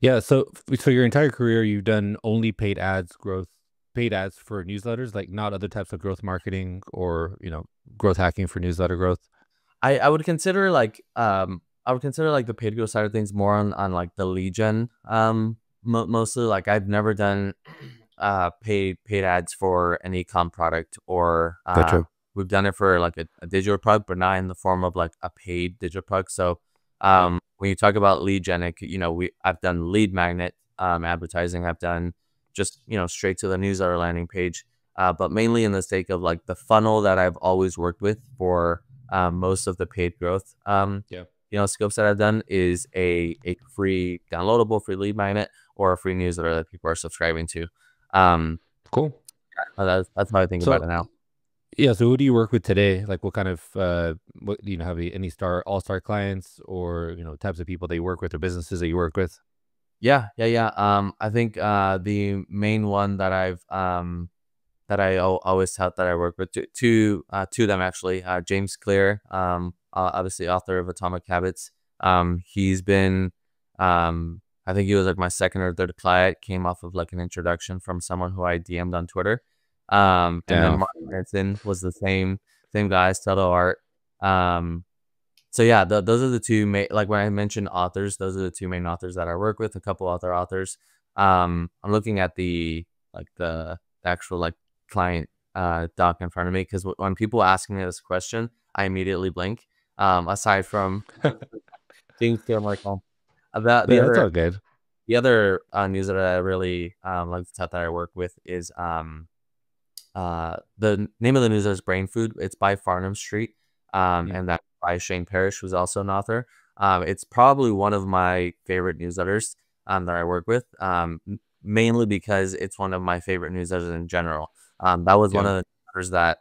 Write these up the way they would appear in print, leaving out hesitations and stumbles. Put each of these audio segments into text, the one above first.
Yeah. So your entire career, you've done only paid ads for newsletters, like not other types of growth marketing or, growth hacking for newsletter growth. I would consider like the paid growth side of things more on like the lead gen. Mostly like I've never done paid ads for an e-com product, or Gotcha. we've done it for like a digital product, but not in the form of like a paid digital product. So Yeah. when you talk about lead gen, I've done lead magnet advertising. I've done just straight to the newsletter landing page, but mainly in the sake of like the funnel that I've always worked with for most of the paid growth Yeah. scopes that I've done is a free downloadable free lead magnet or a free newsletter that people are subscribing to. Um, Cool. that's how I think about So it now. yeah. So who do you work with today? Like what kind of, what, have any all-star clients or, types of people that you work with or businesses that you work with? Yeah, yeah, yeah. I think the main one that that always thought that I work with two of them actually. James Clear, obviously author of Atomic Habits. He's been I think he was like my second or third client. Came off of like an introduction from someone who I DM'd on Twitter. And then Damn. Mark Manson was the same guy, Stellar Art. Um, so yeah, those are the two main. Like when I mentioned authors, those are the two main authors that I work with. A couple other authors. I'm looking at the actual like client doc in front of me, because when people ask me this question, I immediately blink. Aside from James Clear, Michael, about Yeah, that's all good. the other news that I really like the stuff that I work with is the name of the newsletter is Brain Food. It's by Farnham Street, Mm. and that's by Shane Parrish, who's also an author. It's probably one of my favorite newsletters that I work with, mainly because it's one of my favorite newsletters in general. That was one Yeah. of the newsletters that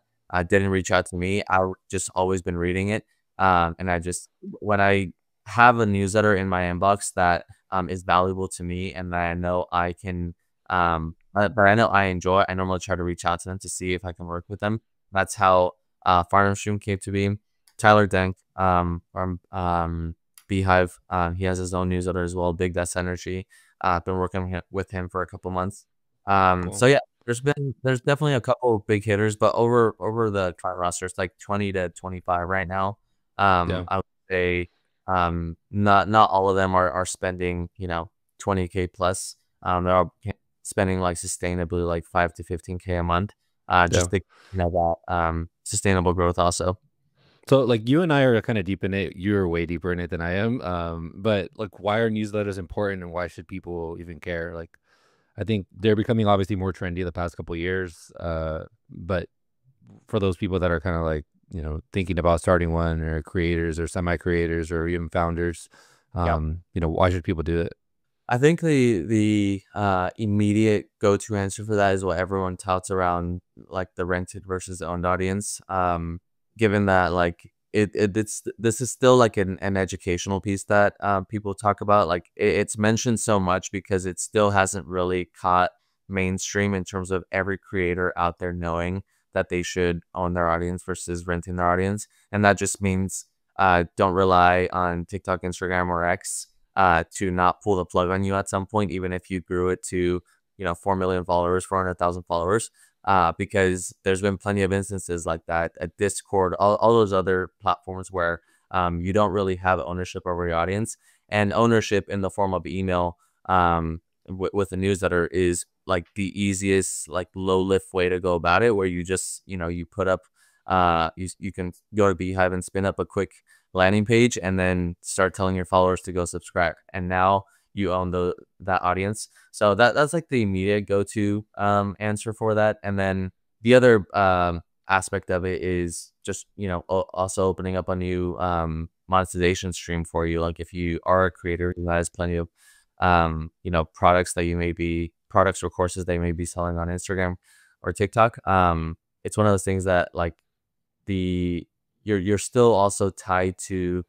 didn't reach out to me. Just always been reading it, and I just when I have a newsletter in my inbox that is valuable to me and that I know I can but I know I enjoy. I normally try to reach out to them to see if I can work with them. That's how Farnham Stream came to be. Tyler Denk from Beehive, he has his own newsletter as well. Big Desk Energy. I've been working with him for a couple months. So Cool. yeah, there's definitely a couple of big hitters, but over the client roster, it's like 20 to 25 right now. Yeah. I would say not all of them are spending 20K plus. They're all spending like sustainably like 5 to 15K a month, Yeah. just to that sustainable growth also. So like you and I are kind of deep in it. You're way deeper in it than I am. But like why are newsletters important and why should people even care? Like I think they're becoming obviously more trendy the past couple of years. But for those people that are kind of like, thinking about starting one or creators or semi-creators or even founders, Yeah. why should people do it? I think the immediate go-to answer for that is what everyone touts around, like the rented versus owned audience. Given that like it's this is still like an educational piece that people talk about. Like it's mentioned so much because it still hasn't really caught mainstream in terms of every creator out there knowing that they should own their audience versus renting their audience, and that just means don't rely on TikTok, Instagram, or X to not pull the plug on you at some point, even if you grew it to 4 million followers, 400,000 followers, because there's been plenty of instances like that at Discord, all those other platforms where you don't really have ownership over your audience, and ownership in the form of email with a newsletter is like the easiest, like low lift way to go about it, where you just you put up you can go to Beehive and spin up a quick landing page and then start telling your followers to go subscribe, and now you own that audience. So that's like the immediate go-to answer for that. And then the other aspect of it is just also opening up a new monetization stream for you. Like if you are a creator who has plenty of products that you may be products or courses they may be selling on Instagram or TikTok, it's one of those things that like the you're still also tied to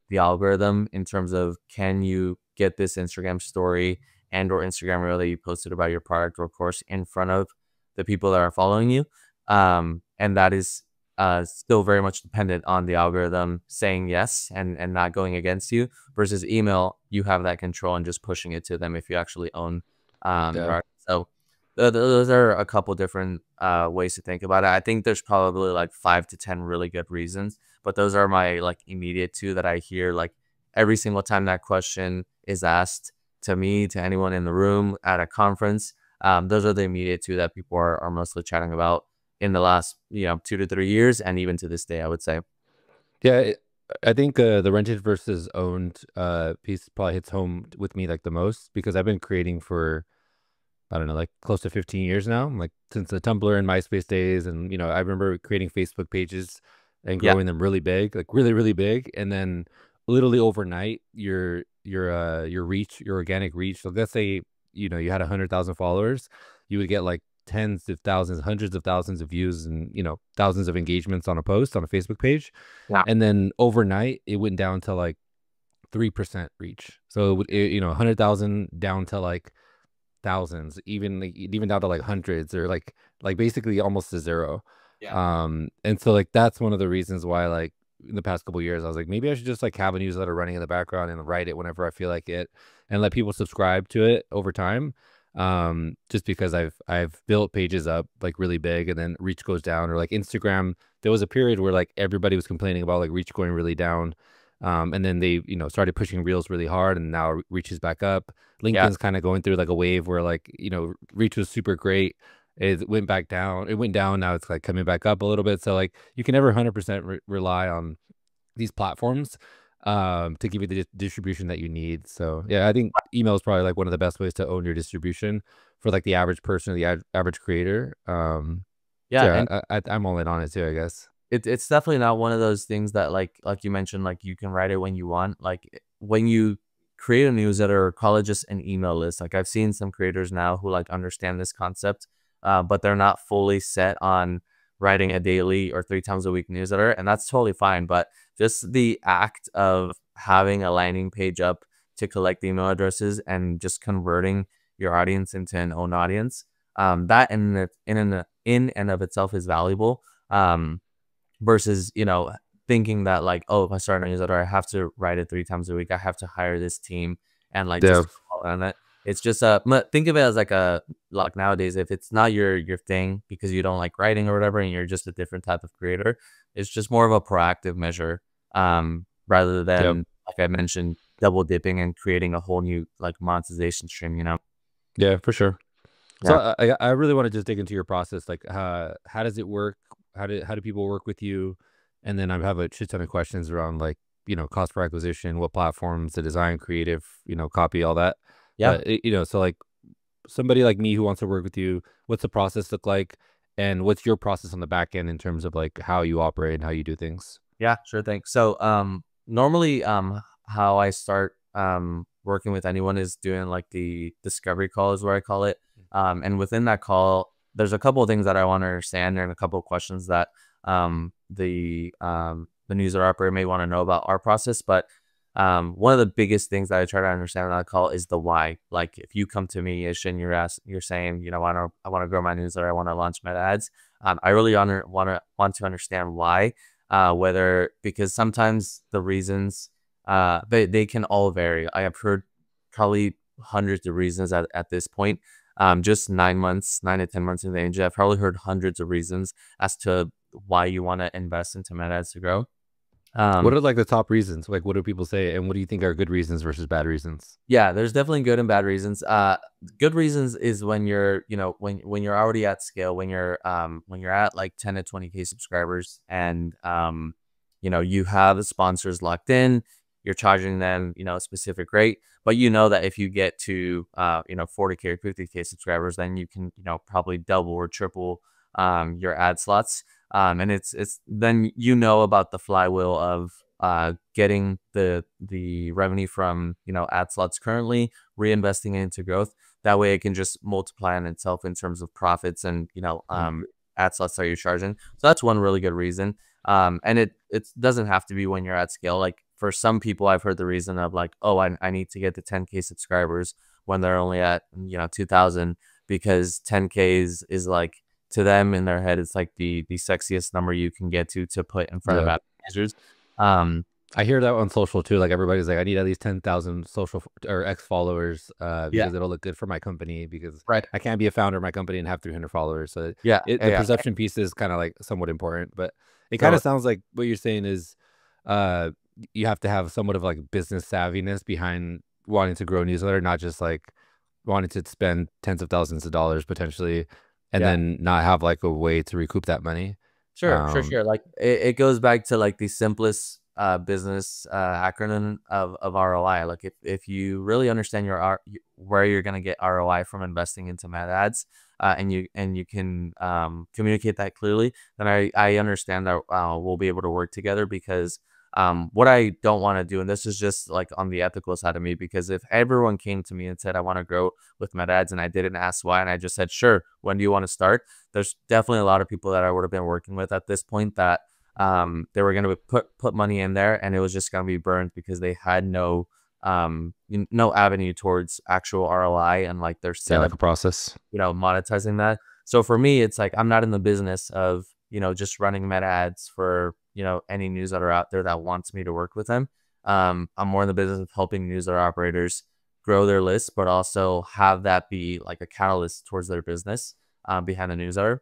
the algorithm in terms of, can you get this Instagram story and or Instagram reel that you posted about your product or course in front of the people that are following you, and that is still very much dependent on the algorithm saying yes and not going against you, versus email, you have that control and just pushing it to them if you actually own Yeah. your. So those are a couple different ways to think about it. I think there's probably like 5 to 10 really good reasons, but those are my like immediate two that I hear like every single time that question is asked to me, to anyone in the room at a conference. Those are the immediate two that people are mostly chatting about in the last, 2 to 3 years, and even to this day, I would say. Yeah, I think the rented versus owned piece probably hits home with me like the most because I've been creating for I don't know, like close to 15 years now, like since the Tumblr and MySpace days. And, I remember creating Facebook pages and Yeah, growing them really big, like really, really big. And then literally overnight, your reach, your organic reach. So let's say, you had 100,000 followers, you would get like tens of thousands, hundreds of thousands of views and, thousands of engagements on a post on a Facebook page. yeah, And then overnight, it went down to like 3% reach. So, 100,000 down to like thousands, even down to like hundreds or like basically almost to zero. yeah, And so like that's one of the reasons why like in the past couple of years I was like maybe I should just like have a newsletter running in the background and write it whenever I feel like it and let people subscribe to it over time. Just because I've built pages up like really big and then reach goes down, or like Instagram, there was a period where like everybody was complaining about like reach going really down. And then they, started pushing reels really hard and now reach is back up. yeah, LinkedIn's kind of going through like a wave where like, reach was super great. It went back down. It went down. Now it's like coming back up a little bit. So like you can never 100% rely on these platforms to give you the distribution that you need. So yeah, I think email is probably like one of the best ways to own your distribution for like the average person or the average creator. So yeah. yeah, And I'm all in on it too, I guess. it's definitely not one of those things that like you mentioned, like you can write it when you want. Like when you create a newsletter or call it just an email list, like I've seen some creators now who like understand this concept, but they're not fully set on writing a daily or 3 times a week newsletter, and that's totally fine. But just the act of having a landing page up to collect email addresses and just converting your audience into an own audience, that in and of itself is valuable. Versus, thinking that like, oh, if I start a newsletter, I have to write it 3 times a week. I have to hire this team and like Yeah. just on it. It's just think of it as like like nowadays, if it's not your thing because you don't like writing or whatever, and you're just a different type of creator, it's just more of a proactive measure, rather Yeah. than, like I mentioned, double dipping and creating a whole new like monetization stream. Yeah, for sure. So Yeah. I really want to just dig into your process. Like, how does it work? How do people work with you? And then I have a shit ton of questions around like, cost per acquisition, what platforms, the design, creative, copy, all that. Yeah. But so like somebody like me who wants to work with you, what's the process look like? And what's your process on the back end in terms of like how you operate and how you do things? Yeah, sure thing. So, normally, how I start working with anyone is doing like the discovery call is where I call it. And within that call, there's a couple of things that I want to understand and a couple of questions that the user operator may want to know about our process. But one of the biggest things that I try to understand on that call is the why. Like if you come to me, Ish, and you're saying, I want to grow my newsletter, I want to launch meta ads. I really want to understand why. Whether because sometimes the reasons they can all vary. I have heard probably hundreds of reasons at this point. Just 9 months, 9 to 10 months in the industry, I've probably heard hundreds of reasons as to why you want to invest into meta ads to grow. What Um, are like the top reasons? Like, what do people say? And what do you think are good reasons versus bad reasons? Yeah, there's definitely good and bad reasons. Good reasons is when you're, when you're already at scale, when you're at like 10 to 20K subscribers, and you have the sponsors locked in, you're charging them, a specific rate, but you know that if you get to 40K or 50K subscribers, then you can, probably double or triple your ad slots. And it's then about the flywheel of getting the revenue from ad slots currently, reinvesting it into growth. That way it can just multiply on itself in terms of profits and Mm. ad slots that you're charging. So that's one really good reason. And it doesn't have to be when you're at scale. Like for some people, I've heard the reason of like, oh, I need to get to 10K subscribers when they're only at 2,000, because 10K is like to them in their head, it's like the sexiest number you can get to put in front of Yeah. advertisers. Um, I hear that on social too. Like everybody's like, I need at least 10,000 social or X followers, yeah, because it'll look good for my company. Because right. I can't be a founder of my company and have 300 followers. So Yeah, it yeah, the yeah. perception piece is kind of like somewhat important. But it kind So of sounds like what you're saying is, uh, you have to have somewhat of like business savviness behind wanting to grow a newsletter, not just like wanting to spend tens of thousands of dollars potentially, and yeah. then not have like a way to recoup that money. Sure, sure, Um, sure. Like it goes back to like the simplest business acronym of ROI. Like if you really understand where you're gonna get ROI from investing into Meta ads, and you can communicate that clearly, then I understand that we'll be able to work together. Because what I don't want to do, and this is just like on the ethical side of me, because if everyone came to me and said I want to grow with Meta ads and I didn't ask why, and I just said sure, when do you want to start? There's definitely a lot of people that I would have been working with at this point that they were going to put money in there, and it was just going to be burned because they had no avenue towards actual ROI, and like their yeah, setup, like a process. monetizing that. So for me, it's like I'm not in the business of just running Meta ads for any newsletter out there that wants me to work with them. I'm more in the business of helping newsletter operators grow their list, but also have that be like a catalyst towards their business behind the newsletter.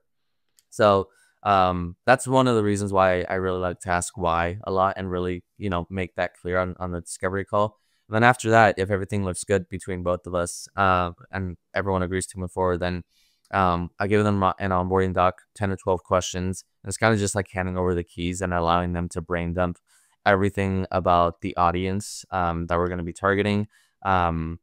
So that's one of the reasons why I really like to ask why a lot, and really make that clear on the discovery call. And then after that, if everything looks good between both of us, and everyone agrees to move forward, then I give them an onboarding doc, 10 to 12 questions. And it's kind of just like handing over the keys and allowing them to brain dump everything about the audience that we're going to be targeting. Um,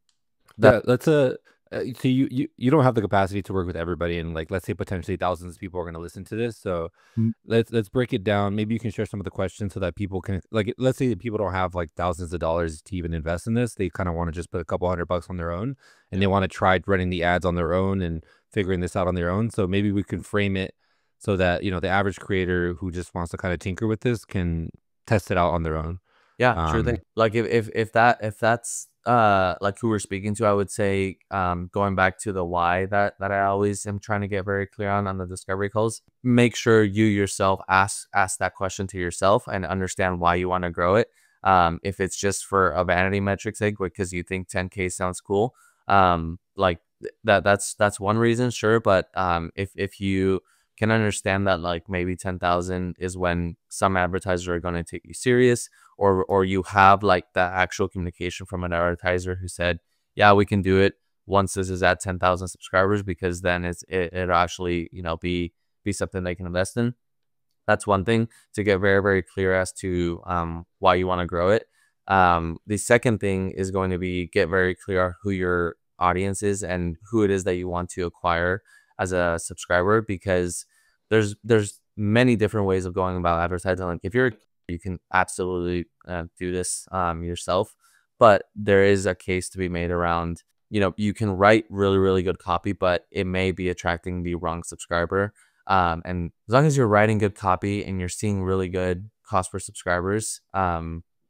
that Yeah, that's a so you don't have the capacity to work with everybody, and like let's say potentially thousands of people are going to listen to this. So let's break it down. Maybe you can share some of the questions so that people can, like, let's say that people don't have like thousands of dollars to even invest in this. They kind of want to just put a couple $100 on their own, and they want to try running the ads on their own and figuring this out on their own. So maybe we can frame it so that the average creator who just wants to kind of tinker with this can test it out on their own. Yeah, sure thing. Um, Like if that's like who we're speaking to, I would say going back to the why that I always am trying to get very clear on the discovery calls. Make sure you yourself ask that question to yourself and understand why you want to grow it. If it's just for a vanity metric sake, because you think 10K sounds cool, like that's one reason, sure. But if you can understand that like maybe 10,000 is when some advertisers are going to take you serious, or you have like the actual communication from an advertiser who said, yeah, we can do it once this is at 10,000 subscribers, because then it'll actually be something they can invest in. That's one thing to get very, very clear as to why you want to grow it. The second thing is going to be get very clear who your audience is and who it is that you want to acquire as a subscriber, because there's many different ways of going about advertising. Like if you can absolutely do this yourself, but there is a case to be made around, you can write really, really good copy, but it may be attracting the wrong subscriber. And as long as you're writing good copy and you're seeing really good cost per subscribers,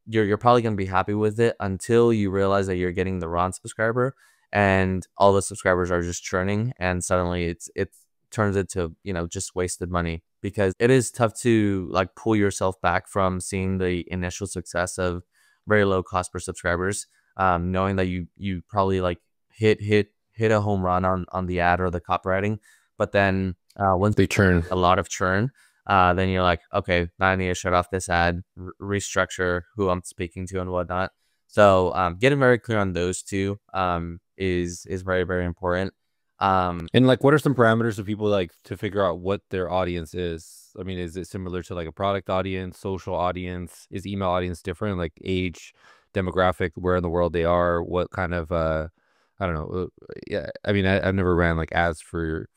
you're probably going to be happy with it until you realize that you're getting the wrong subscriber and all the subscribers are just churning, and suddenly it turns into just wasted money, because it is tough to like pull yourself back from seeing the initial success of very low cost per subscribers, knowing that you probably like hit a home run on the ad or the copywriting, but then once they churn. a lot of churn, then you're like, okay, now I need to shut off this ad, restructure who I'm speaking to and whatnot. So getting very clear on those two is very, very important. And like, what are some parameters of people like to figure out what their audience is? I mean, is it similar to like a product audience, social audience? Is email audience different? Like age, demographic, where in the world they are, what kind of I don't know. Yeah, I mean, I've never ran like ads for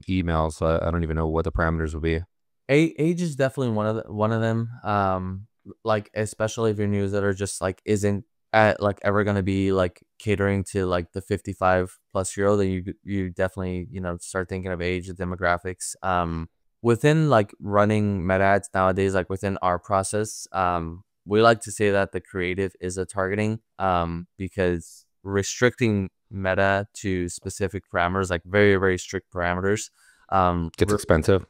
email, so I don't even know what the parameters would be. Age is definitely one of them. Like especially if your newsletter just like isn't at like ever gonna be like catering to like the 55 plus year old, then you definitely start thinking of age and demographics. Within like running meta ads nowadays, like within our process, we like to say that the creative is a targeting, because restricting meta to specific parameters, like very, very strict parameters, Gets expensive.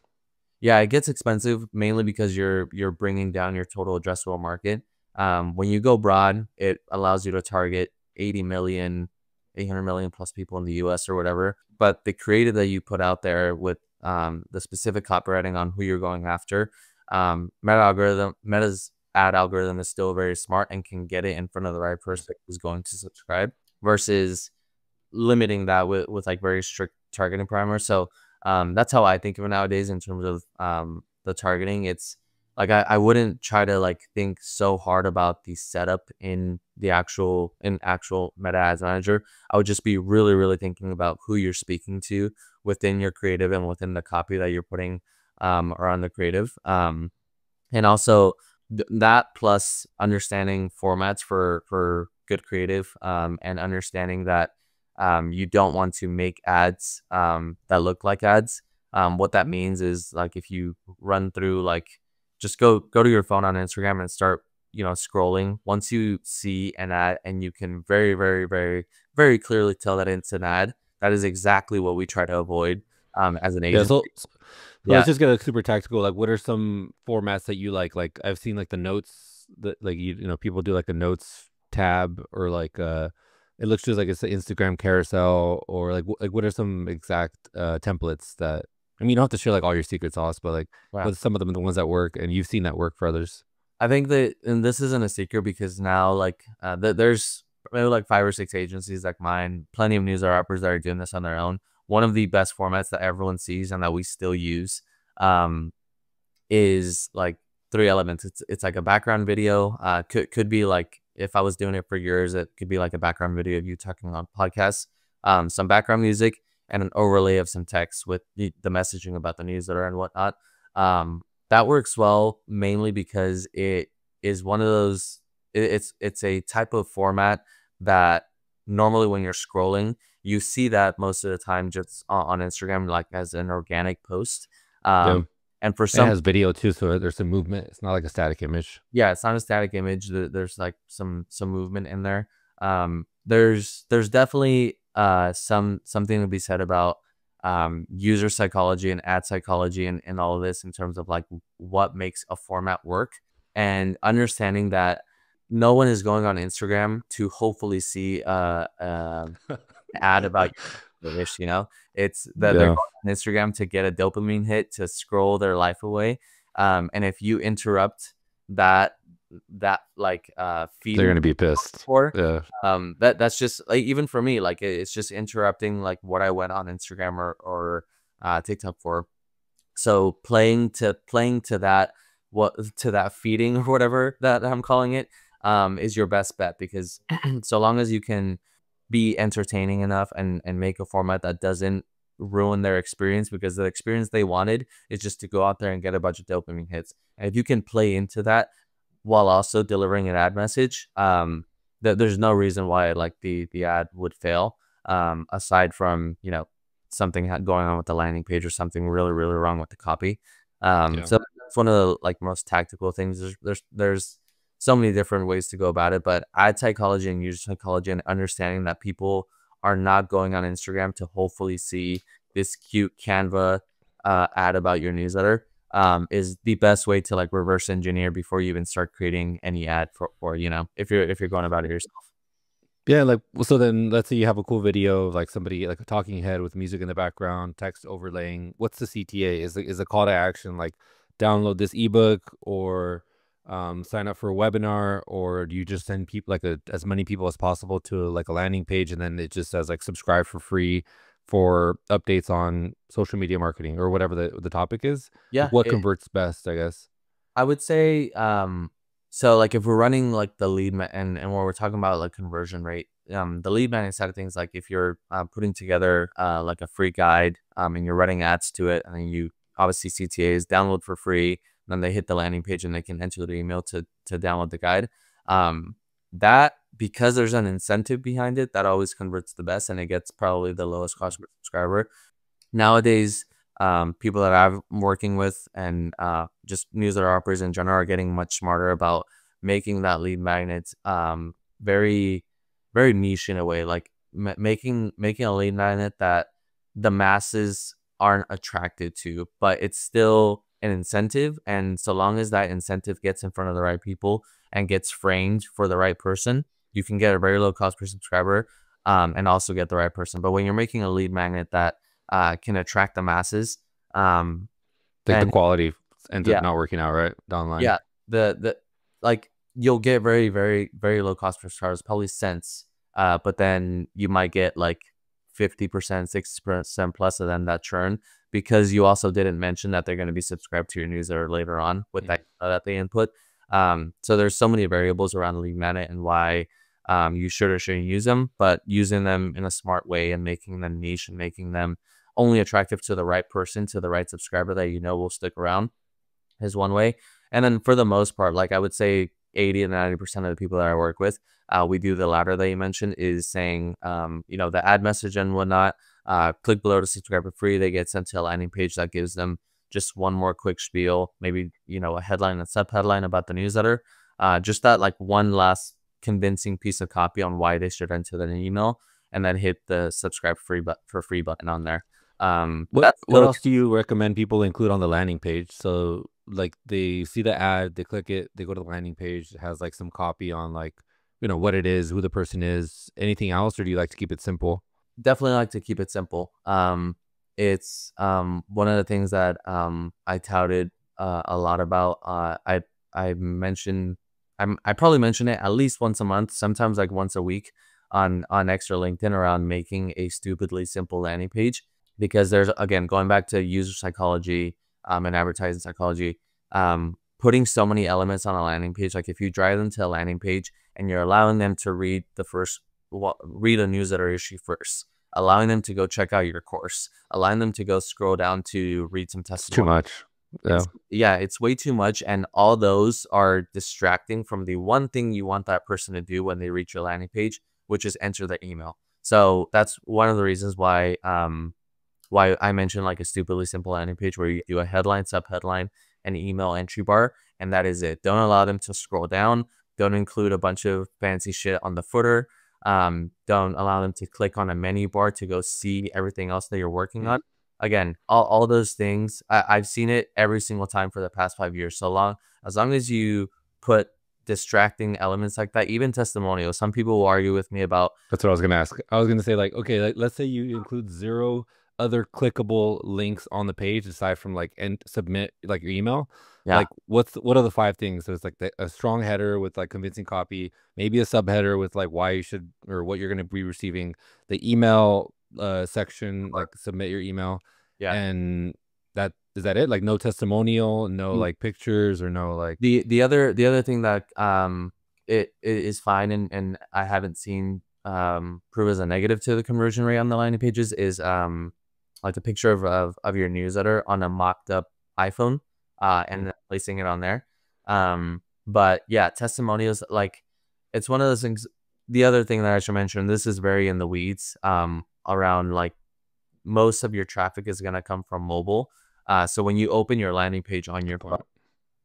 Yeah, it gets expensive mainly because you're bringing down your total addressable market. When you go broad, it allows you to target 80 million, 800 million plus people in the US or whatever. But the creative that you put out there with the specific copywriting on who you're going after, Meta's ad algorithm is still very smart and can get it in front of the right person who's going to subscribe versus limiting that with like very strict targeting parameters. So that's how I think of it nowadays in terms of the targeting. It's like I wouldn't try to like think so hard about the setup in the actual Meta Ads Manager. I would just be really thinking about who you're speaking to within your creative and within the copy that you're putting around the creative. And also that plus understanding formats for good creative and understanding that you don't want to make ads that look like ads. What that means is like if you run through like just go to your phone on Instagram and start scrolling. Once you see an ad and you can very clearly tell that it's an ad, that is exactly what we try to avoid as an Yeah. agency. So let's just get like super tactical. Like, what are some formats that you like? Like, I've seen like the notes that like people do like a notes tab or like it looks just like it's an Instagram carousel or like like what are some exact templates that I mean you don't have to share like all your secret sauce, but like Yeah. what's some of them the ones that work and you've seen that work for others? I think that, and this isn't a secret because now like there's maybe like 5 or 6 agencies like mine, plenty of news rappers that are doing this on their own. One of the best formats that everyone sees and that we still use um, is like 3 elements. It's like a background video. Could be like if I was doing it for yours, it could be like a background video of you talking on podcasts, some background music, and an overlay of some text with the messaging about the newsletter and whatnot. That works well mainly because it is one of those. It's a type of format that normally when you're scrolling, you see that most of the time just on Instagram, like as an organic post. Yeah. And for And it some has video too, so there's some movement. It's not like a static image. Yeah, it's not a static image. There's like some movement in there. There's definitely something to be said about user psychology and ad psychology and all of this in terms of like what makes a format work and understanding that no one is going on Instagram to hopefully see ad about your wish, it's that they're Yeah. going on Instagram to get a dopamine hit to scroll their life away. And if you interrupt that like They're feeding gonna be pissed. for Yeah. that's just like even for me, like it's just interrupting like what I went on Instagram or TikTok for. So playing to that to that feeding or whatever that I'm calling it is your best bet because so long as you can be entertaining enough and make a format that doesn't ruin their experience because the experience they wanted is just to go out there and get a bunch of dopamine hits. And if you can play into that while also delivering an ad message, there's no reason why like the ad would fail. Aside from something going on with the landing page or something really wrong with the copy. Yeah. So that's one of the like most tactical things. There's so many different ways to go about it, but ad psychology and user psychology and understanding that people are not going on Instagram to hopefully see this cute Canva ad about your newsletter is the best way to like reverse engineer before you even start creating any ad for if you're going about it yourself. Yeah, like so then let's say you have a cool video of like somebody like a talking head with music in the background, text overlaying. What's the CTA? Is the call to action like download this ebook or sign up for a webinar, or do you just send people like as many people as possible to like a landing page and then it just says like subscribe for free for updates on social media marketing or whatever the topic is? Like Yeah, what converts best, I guess. I would say, so like if we're running like the and when we're talking about like conversion rate, the lead magnet side of things, like if you're putting together like a free guide, and you're running ads to it, and then you obviously CTAs download for free, then they hit the landing page and they can enter their email to download the guide. That because there's an incentive behind it, that always converts the best, and it gets probably the lowest cost per subscriber. Nowadays, people that I'm working with and just newsletter operators in general are getting much smarter about making that lead magnet very, very niche in a way, like making a lead magnet that the masses aren't attracted to, but it's still an incentive. And so long as that incentive gets in front of the right people and gets framed for the right person, you can get a very low cost per subscriber, and also get the right person. But when you're making a lead magnet that can attract the masses, um, Like the and quality ends up yeah, not working out, right? Down the line. yeah, the like you'll get very, very, very low cost per stars, probably cents. But then you might get like 50%, 60% plus of them that churn because you also didn't mention that they're going to be subscribed to your newsletter later on with Mm. that they input. So there's so many variables around lead magnet and why you should or shouldn't use them, but using them in a smart way and making them niche and making them only attractive to the right person, to the right subscriber that you know will stick around is one way. And then for the most part, like I would say 80 and 90% of the people that I work with, we do the latter that you mentioned is saying, the ad message and whatnot, click below to subscribe for free. They get sent to a landing page that gives them just one more quick spiel, maybe, a headline and sub headline about the newsletter. Just that like one last convincing piece of copy on why they should enter an email and then hit the subscribe for free button on there. That's What still else do you recommend people include on the landing page? So like they see the ad, they click it, they go to the landing page, it has like some copy on like, what it is, who the person is, anything else, or do you like to keep it simple? definitely like to keep it simple. It's one of the things that I touted a lot about. I mentioned I probably mention it at least once a month, sometimes like once a week on extra LinkedIn around making a stupidly simple landing page because there's again going back to user psychology and advertising psychology. Putting so many elements on a landing page, like if you drive them to a landing page and you're allowing them to read a newsletter issue first, allowing them to go check out your course, allowing them to go scroll down to read some It's too testimony. much. Yeah. It's way too much, and all those are distracting from the one thing you want that person to do when they reach your landing page, which is enter their email. So that's one of the reasons why I mentioned like a stupidly simple landing page where you do a headline, subheadline, and email entry bar, and that is it. Don't allow them to scroll down. Don't include a bunch of fancy shit on the footer. Don't allow them to click on a menu bar to go see everything else that you're working Mm. on. Again, all those things, I've seen it every single time for the past 5 years. As long as you put distracting elements like that, even testimonials, some people will argue with me about, That's what I was gonna ask. I was gonna say like, okay, like let's say you include zero other clickable links on the page aside from like and submit like your email. yeah, Like what are the five things? There's like a strong header with like convincing copy, maybe a subheader with like why you should or what you're gonna be receiving, the email section, like submit your email, yeah. and that is that it? Like no testimonial, no Mm, like pictures or no like the other thing that it is fine and I haven't seen prove as a negative to the conversion rate on the landing pages is like a picture of your newsletter on a mocked up iPhone and Mm. then placing it on there. But yeah, testimonials, like it's one of those things. The other thing that I should mention, this is very in the weeds, around like most of your traffic is gonna come from mobile. So when you open your landing page on good your phone, point.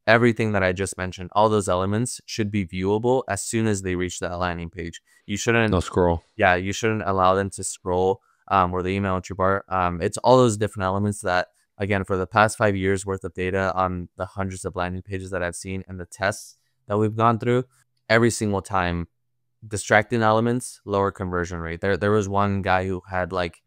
everything that I just mentioned, all those elements should be viewable as soon as they reach that landing page. You shouldn't, No scroll. yeah, you shouldn't allow them to scroll or the email entry bar. It's all those different elements that, again, for the past 5 years worth of data on the hundreds of landing pages that I've seen and the tests that we've gone through, every single time, distracting elements, lower conversion rate. There was one guy who had like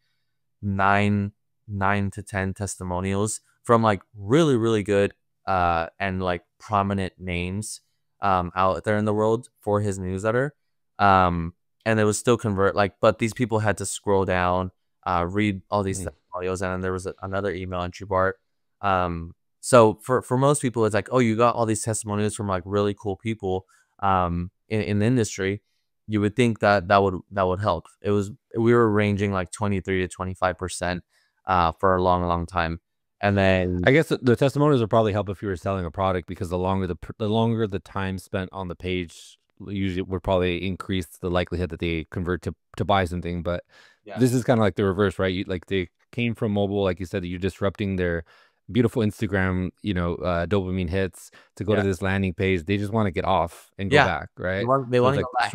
nine nine to 10 testimonials from like really really good and like prominent names out there in the world for his newsletter, um and it was still convert like, but these people had to scroll down, read all these Mm. testimonials, and then there was another email entry bar. So for most people it's like, oh, you got all these testimonials from like really cool people in the industry. You would think that that would help. We were ranging like 23 to 25% for a long, long time. And then I guess the testimonials would probably help if you were selling a product because the longer the time spent on the page usually would probably increase the likelihood that they convert to buy something. But yeah, this is kind of like the reverse, right? You like they came from mobile, like you said, you're disrupting their beautiful Instagram, dopamine hits to go to Yeah. this landing page. They just want to get off and go Yeah. back, They right? want they So it's wanna like go back.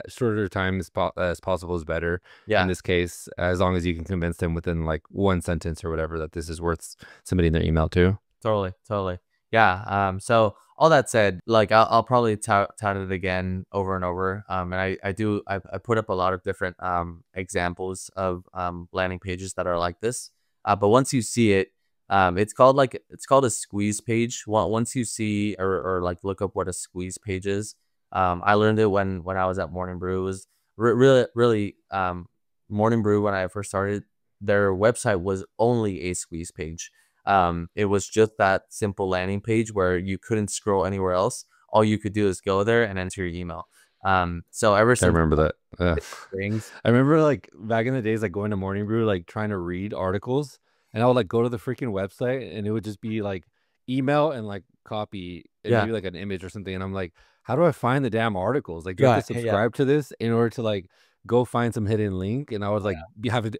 shorter time as possible is better in Yeah. this case, as long as you can convince them within like one sentence or whatever that this is worth submitting their email to. Totally, totally. Yeah. So all that said, like I'll probably tout it again over and over. And I put up a lot of different examples of landing pages that are like this. But once you see it, it's called a squeeze page. Once you see or like look up what a squeeze page is, I learned it when I was at Morning Brew. It was really Morning Brew when I first started. Their website was only a squeeze page. It was just that simple landing page where you couldn't scroll anywhere else. All you could do is go there and enter your email. So ever I since remember that. Yeah. things, I remember like back in the days, like going to Morning Brew, like trying to read articles, and I would like go to the freaking website, and it would just be like email and like copy and yeah, maybe like an image or something. And I'm like, how do I find the damn articles? Like, do I have to yeah, subscribe to this in order to like go find some hidden link? And I would like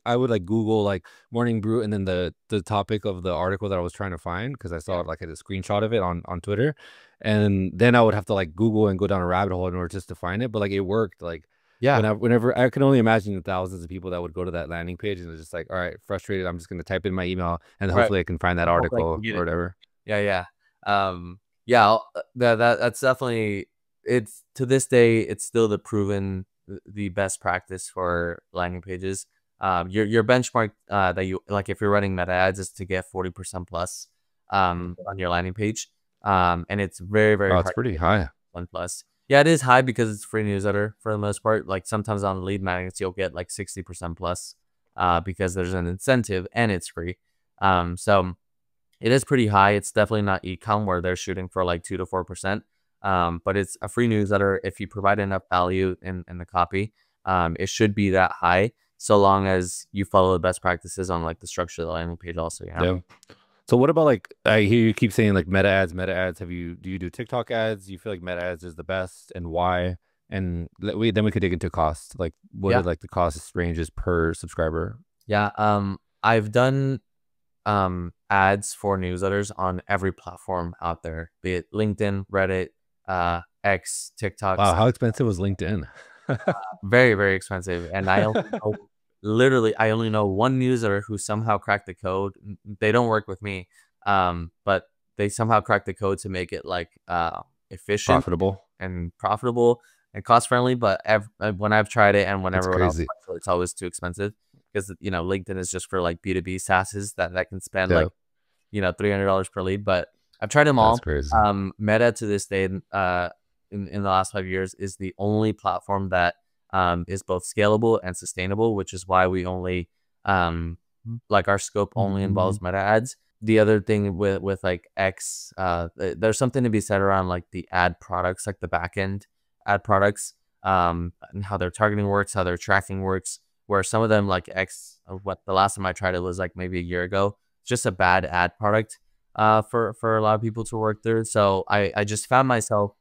I would like Google like Morning Brew and then the topic of the article that I was trying to find because I yeah, saw like a screenshot of it on Twitter, and then I would have to like Google and go down a rabbit hole in order just to find it. But like it worked. Like yeah. whenever I can only imagine the thousands of people that would go to that landing page and it's just like, all right, frustrated. I'm just gonna type in my email and Right. hopefully I can find that Hopefully I can article get or it. whatever. Yeah, yeah. Yeah, that's definitely it's to this day, it's still the proven the best practice for landing pages. Your benchmark that you like if you're running meta ads is to get 40% plus on your landing page. And it's very, very Oh, it's hard to pretty get high. 1 plus. Yeah, it is high because it's free newsletter for the most part. Like sometimes on lead magnets you'll get like 60% plus because there's an incentive and it's free. So it is pretty high. It's definitely not ecom where they're shooting for like 2 to 4%. But it's a free newsletter. If you provide enough value in the copy, it should be that high so long as you follow the best practices on like the structure of the landing page also, you know? Yeah. So what about like I hear you keep saying like meta ads, meta ads. Do you do TikTok ads? Do you feel like meta ads is the best and why? And then we could dig into cost. Like what are Yeah. like the cost ranges per subscriber? Yeah. I've done ads for newsletters on every platform out there, be it LinkedIn, Reddit, X, TikTok. Wow, how expensive was LinkedIn? Very, very expensive. And I only know literally I only know one user who somehow cracked the code. They don't work with me. But they somehow cracked the code to make it like efficient Profitable. and profitable and cost friendly. But when I've tried it and when That's everyone else crazy. tries it, it's always too expensive because LinkedIn is just for like B2B SaaSes that can spend Yeah, like $300 per lead. But I've tried them that's all. crazy. Meta to this day, in the last 5 years, is the only platform that is both scalable and sustainable, which is why we only like our scope only involves meta ads. The other thing with like X, there's something to be said around like the ad products, like the back end ad products, and how their targeting works, how their tracking works. Where some of them like X, what the last time I tried it was like maybe a year ago, just a bad ad product for a lot of people to work through. So I just found myself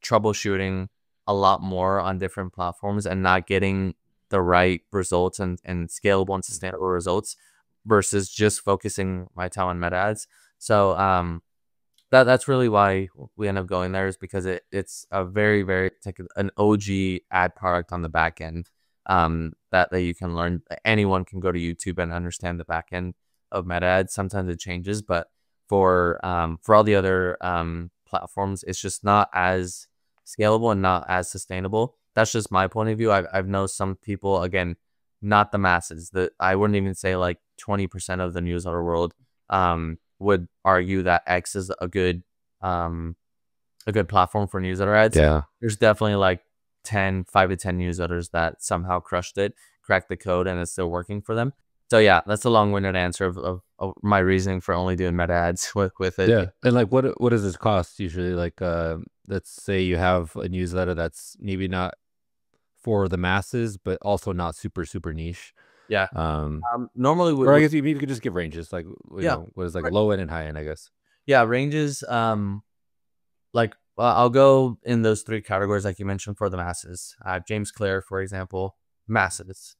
troubleshooting a lot more on different platforms and not getting the right results and scalable and sustainable results versus just focusing my time on meta ads. So that's really why we end up going there is because it's a very, very like an OG ad product on the back end that you can learn. Anyone can go to YouTube and understand the back end of meta ads. Sometimes it changes, but for all the other platforms, it's just not as scalable and not as sustainable. That's just my point of view. I've known some people, again, not the masses, that I wouldn't even say like 20% of the newsletter world would argue that X is a good platform for newsletter ads. Yeah. There's definitely like 5 to 10 newsletters that somehow crushed it, cracked the code, and it's still working for them. So yeah, that's a long-winded answer of my reasoning for only doing meta ads with it. Yeah. And like what does this cost usually? Like let's say you have a newsletter that's maybe not for the masses, but also not super, super niche. Yeah. Um Normally or I guess you could just give ranges, like yeah. what is like low end and high end, I guess. Yeah, ranges like I'll go in those 3 categories like you mentioned for the masses. James Clear, for example. masses.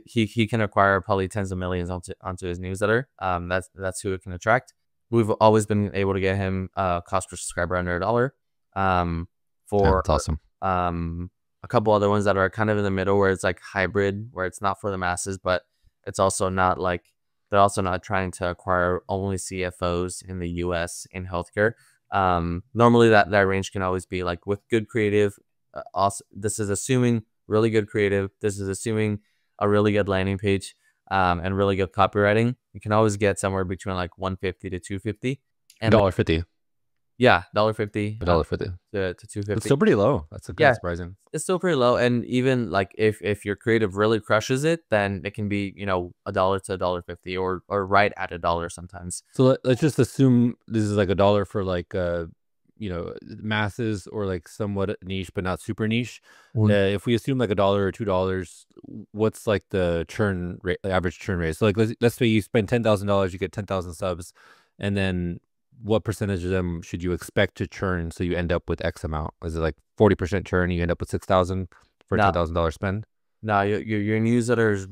He can acquire probably tens of millions onto his newsletter. That's who it can attract. We've always been able to get him cost per subscriber under $1. Yeah, For that's awesome. a couple other ones that are kind of in the middle, where it's like hybrid, where it's not for the masses, but it's also not like they're also not trying to acquire only CFOs in the US in healthcare. Normally that range can always be like with good creative. Also, this is assuming really good creative. This is assuming a really good landing page, and really good copywriting. You can always get somewhere between like 150 to 250, and Dollar fifty. yeah, $1.50 $1.50. to That's 250. still pretty low. That's kind Yeah, of surprising. it's still pretty low, and even like if your creative really crushes it, then it can be, $1 to $1.50, or right at $1 sometimes. So let's just assume this is like $1 for like masses or like somewhat niche but not super niche. If we assume like $1 or $2, what's like the churn rate, the average churn rate? So like let's say you spend $10,000, you get 10,000 subs, and then what percentage of them should you expect to churn so you end up with X amount? Is it like 40% churn, you end up with 6,000 for a Now, $10,000 spend? no, your newsletter is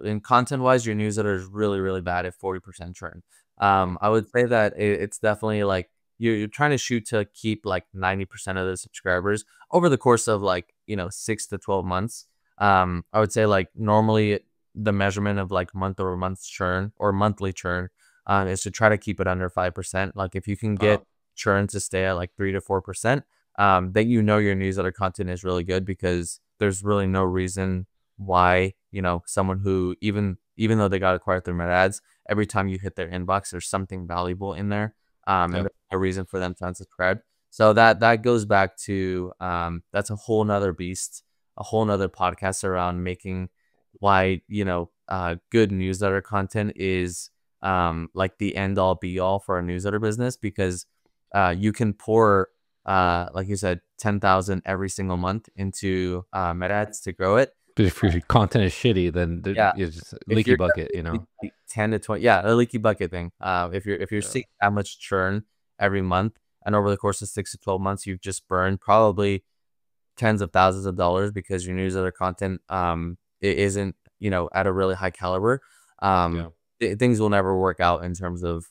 in content wise, your newsletter is really, really bad at 40% churn. I would say that it's definitely like you're trying to shoot to keep like 90% of the subscribers over the course of like, 6 to 12 months. I would say like normally the measurement of like month-over-month churn or monthly churn, is to try to keep it under 5%. Like if you can get Wow. churn to stay at like 3 to 4%, then your newsletter content is really good, because there's really no reason why someone who even though they got acquired through meta ads, every time you hit their inbox there's something valuable in there, and Yep. there's a reason for them to unsubscribe. So that goes back to, that's a whole nother beast, a whole nother podcast around making why good newsletter content is like the end all be all for a newsletter business, because you can pour, like you said, 10,000 every single month into meta ads to grow it. But if your content is shitty, then Yeah, it's just a if leaky you're bucket, like 10 to 20, yeah, a leaky bucket thing. If you're Yeah. seeing that much churn every month, and over the course of 6 to 12 months, you've just burned probably tens of thousands of dollars, because your newsletter content it isn't at a really high caliber. Yeah. Things will never work out in terms of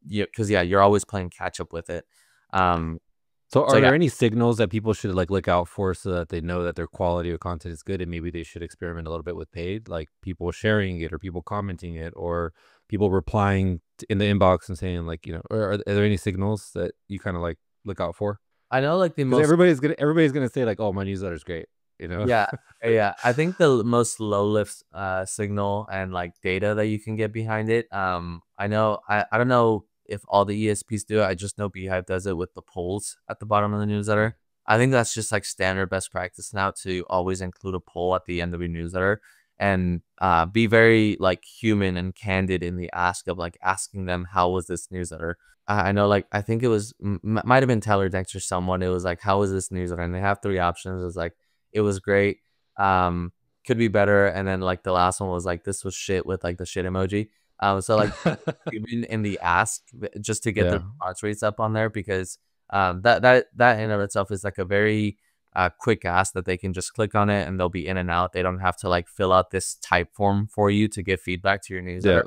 because you're always playing catch up with it. Um, So so are yeah, there any signals that people should like look out for so that they know that their quality of content is good and maybe they should experiment a little bit with paid, like people sharing it or people commenting it or people replying in the inbox and saying like, or are there any signals that you kind of like look out for? I know like the Because most. everybody's gonna say like, oh, my newsletter's great, you know? Yeah, yeah. I think the most low lift signal and like data that you can get behind it. I know I don't know if all the ESPs do it. I just know Beehive does it with the polls at the bottom of the newsletter. I think that's just like standard best practice now, to always include a poll at the end of your newsletter, and be very like human and candid in the ask of like asking them how was this newsletter. I know, like, I think it was might have been Tyler Dexter, someone. It was like, how was this newsletter? And they have three options. It was like, it was great. Um, could be better. And then like the last one was like, this was shit, with like the shit emoji. So like even in the ask, just to get the Yeah. response rates up on there, because that in of itself is like a very quick ask that they can just click on it and they'll be in and out. They don't have to like fill out this type form for you to get feedback to your Yeah. newsletter.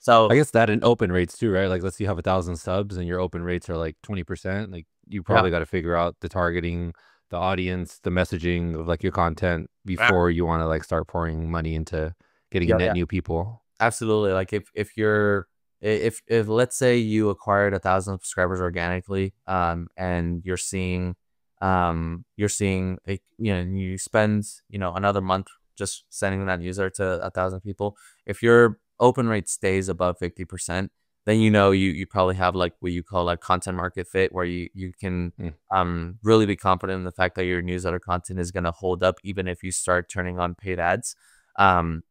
So I guess that and open rates too, right? Like, let's see, you have 1,000 subs and your open rates are like 20%. Like, you yeah. probably got to figure out the targeting, the audience, the messaging of like your content before you want to like start pouring money into getting Yeah, net yeah. new people. Absolutely. Like if you're if let's say you acquired 1,000 subscribers organically, and you're seeing like, you spend another month just sending that user to 1,000 people. If your open rate stays above 50%, then you probably have like what you call like content market fit, where you can Mm. really be confident in the fact that your newsletter content is going to hold up even if you start turning on paid ads. Um,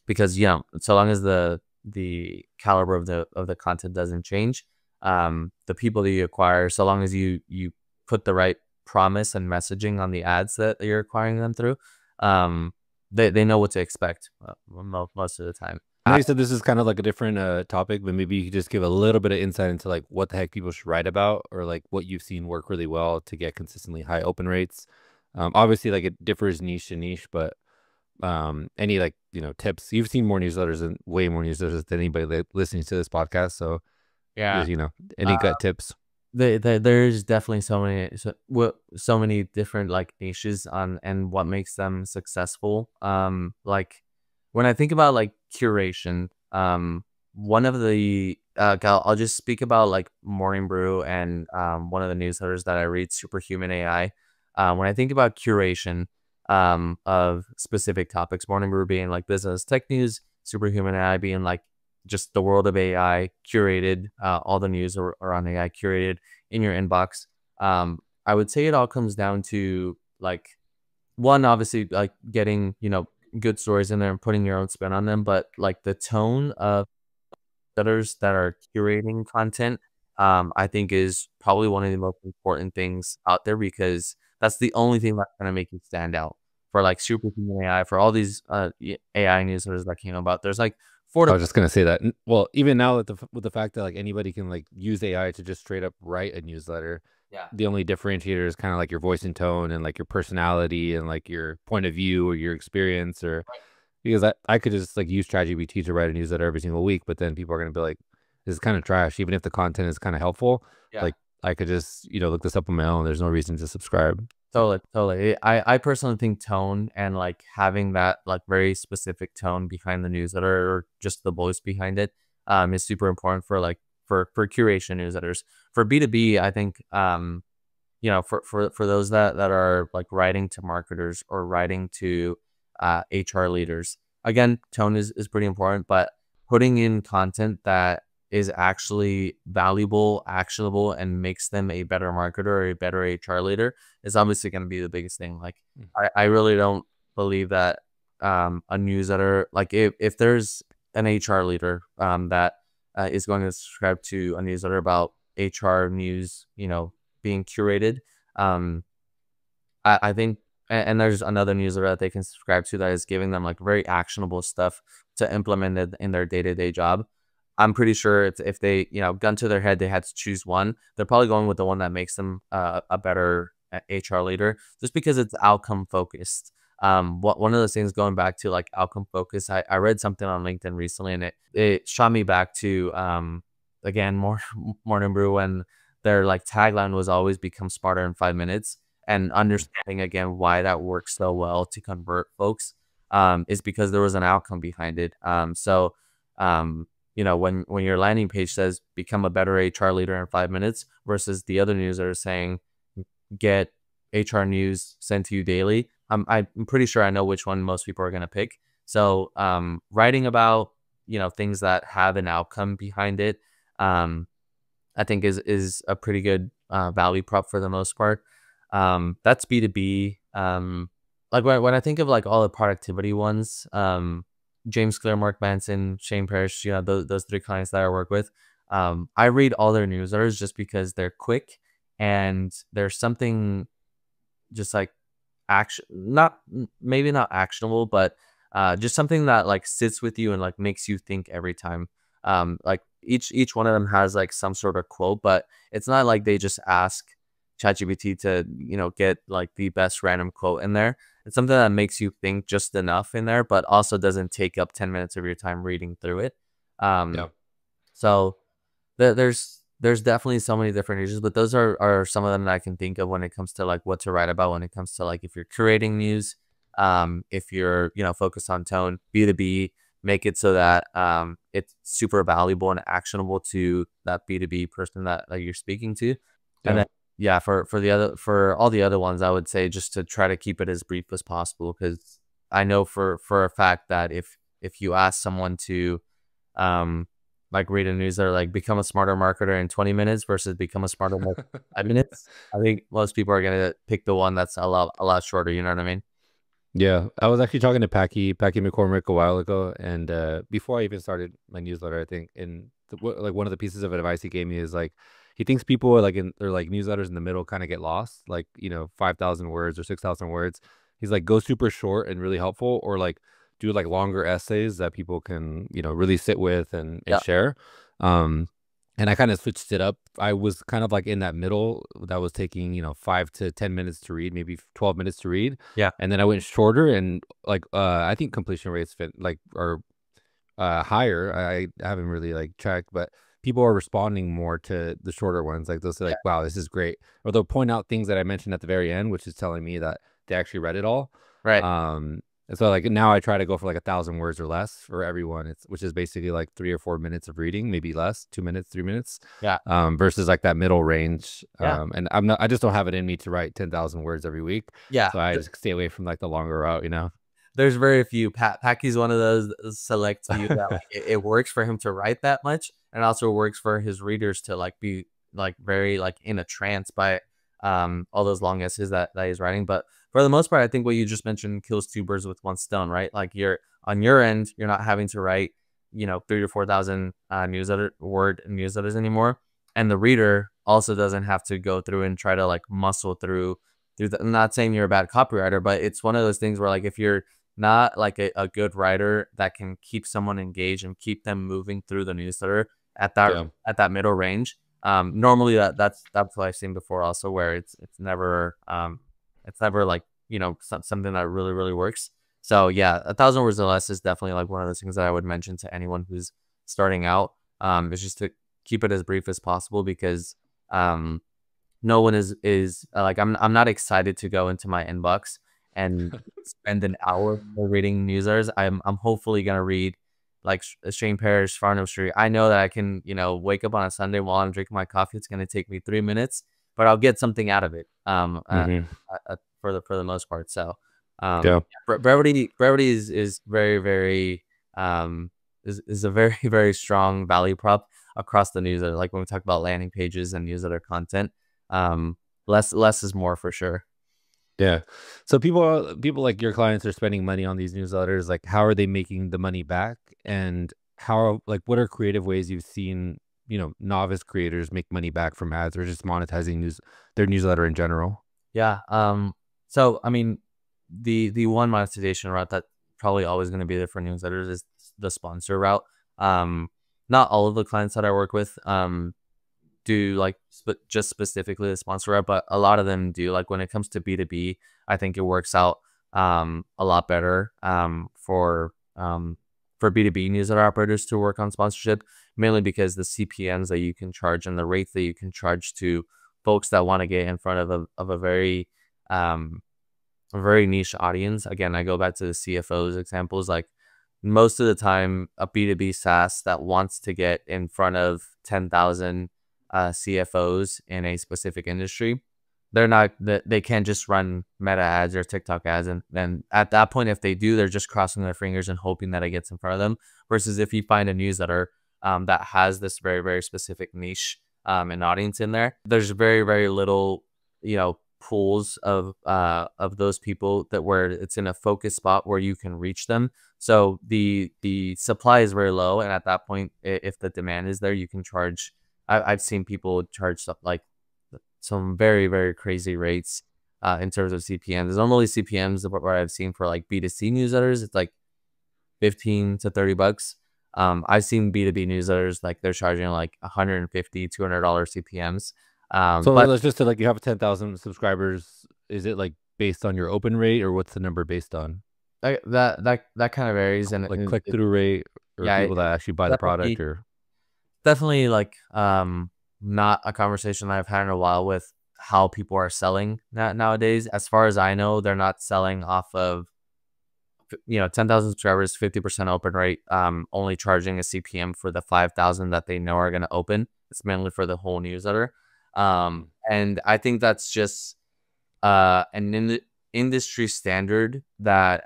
because so long as the caliber of the content doesn't change, the people that you acquire, so long as you put the right promise and messaging on the ads that you're acquiring them through, they know what to expect, most of the time. I know you said this is kind of like a different topic, but maybe you could just give a little bit of insight into like what the heck people should write about or like what you've seen work really well to get consistently high open rates. Obviously, like it differs niche to niche, but any like tips. You've seen more newsletters and way more newsletters than anybody listening to this podcast. So Yeah. just any gut tips. There's definitely so many different like niches on and what makes them successful. Like when I think about like curation, one of the I'll just speak about like Morning Brew and one of the newsletters that I read, Superhuman AI. When I think about curation of specific topics, Morning Brew being like business tech news, Superhuman AI being like just the world of AI curated, all the news are on AI curated in your inbox. I would say it all comes down to like one, obviously like getting, good stories in there and putting your own spin on them, but like the tone of others that are curating content, I think is probably one of the most important things out there because that's the only thing that's going to make you stand out for like Superhuman AI, for all these AI newsletters that came about. There's like four I to was just gonna say that. Well, even now with the fact that like anybody can like use AI to just straight up write a newsletter, yeah. the only differentiator is kind of like your voice and tone and like your personality and like your point of view or your experience or because I could just like use ChatGPT to write a newsletter every single week, but then people are gonna be like, this is kind of trash, even if the content is kind of helpful. Yeah. Like I could just look this up on my own. There's no reason to subscribe. Totally, totally. I personally think tone and like having that like very specific tone behind the newsletter or just the voice behind it is super important for like for curation newsletters. For B2B, I think for those that are like writing to marketers or writing to HR leaders, again, tone is pretty important, but putting in content that is actually valuable, actionable, and makes them a better marketer or a better HR leader is obviously going to be the biggest thing. Like, I really don't believe that a newsletter, like if there's an HR leader that is going to subscribe to a newsletter about HR news, being curated, um, I think, and there's another newsletter that they can subscribe to that is giving them like very actionable stuff to implement it in their day-to-day job. I'm pretty sure if they, gun to their head, they had to choose one, they're probably going with the one that makes them a better HR leader just because it's outcome focused. One of those things going back to like outcome focus, I read something on LinkedIn recently and it shot me back to, again, Morning Brew when their like tagline was always become smarter in 5 minutes and understanding again why that works so well to convert folks is because there was an outcome behind it. When your landing page says become a better HR leader in 5 minutes versus the other news that are saying get HR news sent to you daily, I'm pretty sure I know which one most people are going to pick. So writing about things that have an outcome behind it, I think is a pretty good value prop for the most part. That's B2B. Like when I think of like all the productivity ones, James Clear, Mark Manson, Shane Parrish, those three clients that I work with, I read all their newsletters just because they're quick and there's something just like maybe not actionable, but just something that like sits with you and like makes you think every time. Like each one of them has like some sort of quote, but it's not like they just ask ChatGPT to get like the best random quote in there. It's something that makes you think just enough in there, but also doesn't take up 10 minutes of your time reading through it. Yeah. So there's definitely so many different niches, but those are some of them that I can think of when it comes to like what to write about when it comes to like if you're curating news, if you're focused on tone, B2B, make it so that it's super valuable and actionable to that B2B person that you're speaking to. And Yeah. then yeah, for all the other ones, I would say just to try to keep it as brief as possible because I know for a fact that if you ask someone to like read a newsletter like become a smarter marketer in 20 minutes versus become a smarter marketer in 5 minutes, I think most people are gonna pick the one that's a lot shorter. You know what I mean? Yeah, I was actually talking to Packy McCormick a while ago, and before I even started my newsletter, I think, and like one of the pieces of advice he gave me is like he thinks people are like in their like newsletters in the middle kind of get lost, like 5,000 words or 6,000 words. He's like go super short and really helpful, or like do like longer essays that people can really sit with and Yeah. share. Um, and I kind of switched it up. I was kind of like in that middle that was taking, 5 to 10 minutes to read, maybe 12 minutes to read. Yeah. And then I went shorter and like, I think completion rates fit like are higher. I haven't really like checked, but people are responding more to the shorter ones. Like they'll say Yeah. like, wow, this is great. Or they'll point out things that I mentioned at the very end, which is telling me that they actually read it all. Right. And so like now I try to go for like 1,000 words or less for everyone. It's which is basically like 3 or 4 minutes of reading, maybe less, 2 minutes, 3 minutes, Yeah. versus like that middle range. Yeah. And I just don't have it in me to write 10,000 words every week. Yeah. So I just stay away from like the longer route. There's very few. Packy's one of those select few that like it works for him to write that much, and also works for his readers to like be like very like in a trance by all those long essays that he's writing. But for the most part, I think what you just mentioned kills two birds with one stone, right? Like you're on your end, you're not having to write 3 to 4 thousand word newsletters anymore, and the reader also doesn't have to go through and try to like muscle through the, I'm not saying you're a bad copywriter, but it's one of those things where like if you're not like a good writer that can keep someone engaged and keep them moving through the newsletter at that Yeah. at that middle range. Normally that's what I've seen before also, where it's never like something that really works. So yeah, 1,000 words or less is definitely like one of those things that I would mention to anyone who's starting out. Is just to keep it as brief as possible, because no one is like I'm not excited to go into my inbox and spend an hour reading newsletters. I'm hopefully gonna read like Shane Parrish, Farnham Street. I know that I can wake up on a Sunday while I'm drinking my coffee. It's gonna take me 3 minutes, but I'll get something out of it. Hmm. For the most part. So Yeah. brevity is very is a very very strong value prop across the newsletter. Like when we talk about landing pages and newsletter content, um, less is more for sure. Yeah. So people like your clients are spending money on these newsletters. Like, how are they making the money back? And like, what are creative ways you've seen, novice creators make money back from ads or just monetizing their newsletter in general? Yeah. So I mean, the one monetization route that probably always going to be there for newsletters is the sponsor route. Not all of the clients that I work with do like just specifically the sponsor route, but a lot of them do. Like when it comes to B2B, I think it works out a lot better for B2B newsletter operators to work on sponsorship, mainly because the CPMs that you can charge and the rates that you can charge to folks that want to get in front of a very niche audience. Again, I go back to the CFOs examples. Like most of the time, a B2B SaaS that wants to get in front of 10,000 CFOs in a specific industry, they can't just run Meta ads or TikTok ads. And then at that point, if they do, they're just crossing their fingers and hoping that it gets in front of them. Versus if you find a newsletter that has this very, very specific niche and audience in there, there's very, very little, pools of those people that where it's in a focus spot where you can reach them. So the supply is very low, and at that point, if the demand is there, you can charge. I've seen people charge stuff like some very very crazy rates in terms of CPMs. There's normally CPMs where I've seen for like B2C newsletters, it's like 15 to 30 bucks. I've seen B2B newsletters like they're charging like 150, $200 CPMs. So But let's just say like you have 10,000 subscribers. Is it like based on your open rate or what's the number based on? that kind of varies, and Like click through rate or yeah, people that actually buy the product definitely or definitely like not a conversation that I've had in a while with how people are selling nowadays. As far as I know, they're not selling off of 10,000 subscribers, 50% open rate, only charging a CPM for the 5,000 that they know are going to open. It's mainly for the whole newsletter. And I think that's just an industry standard that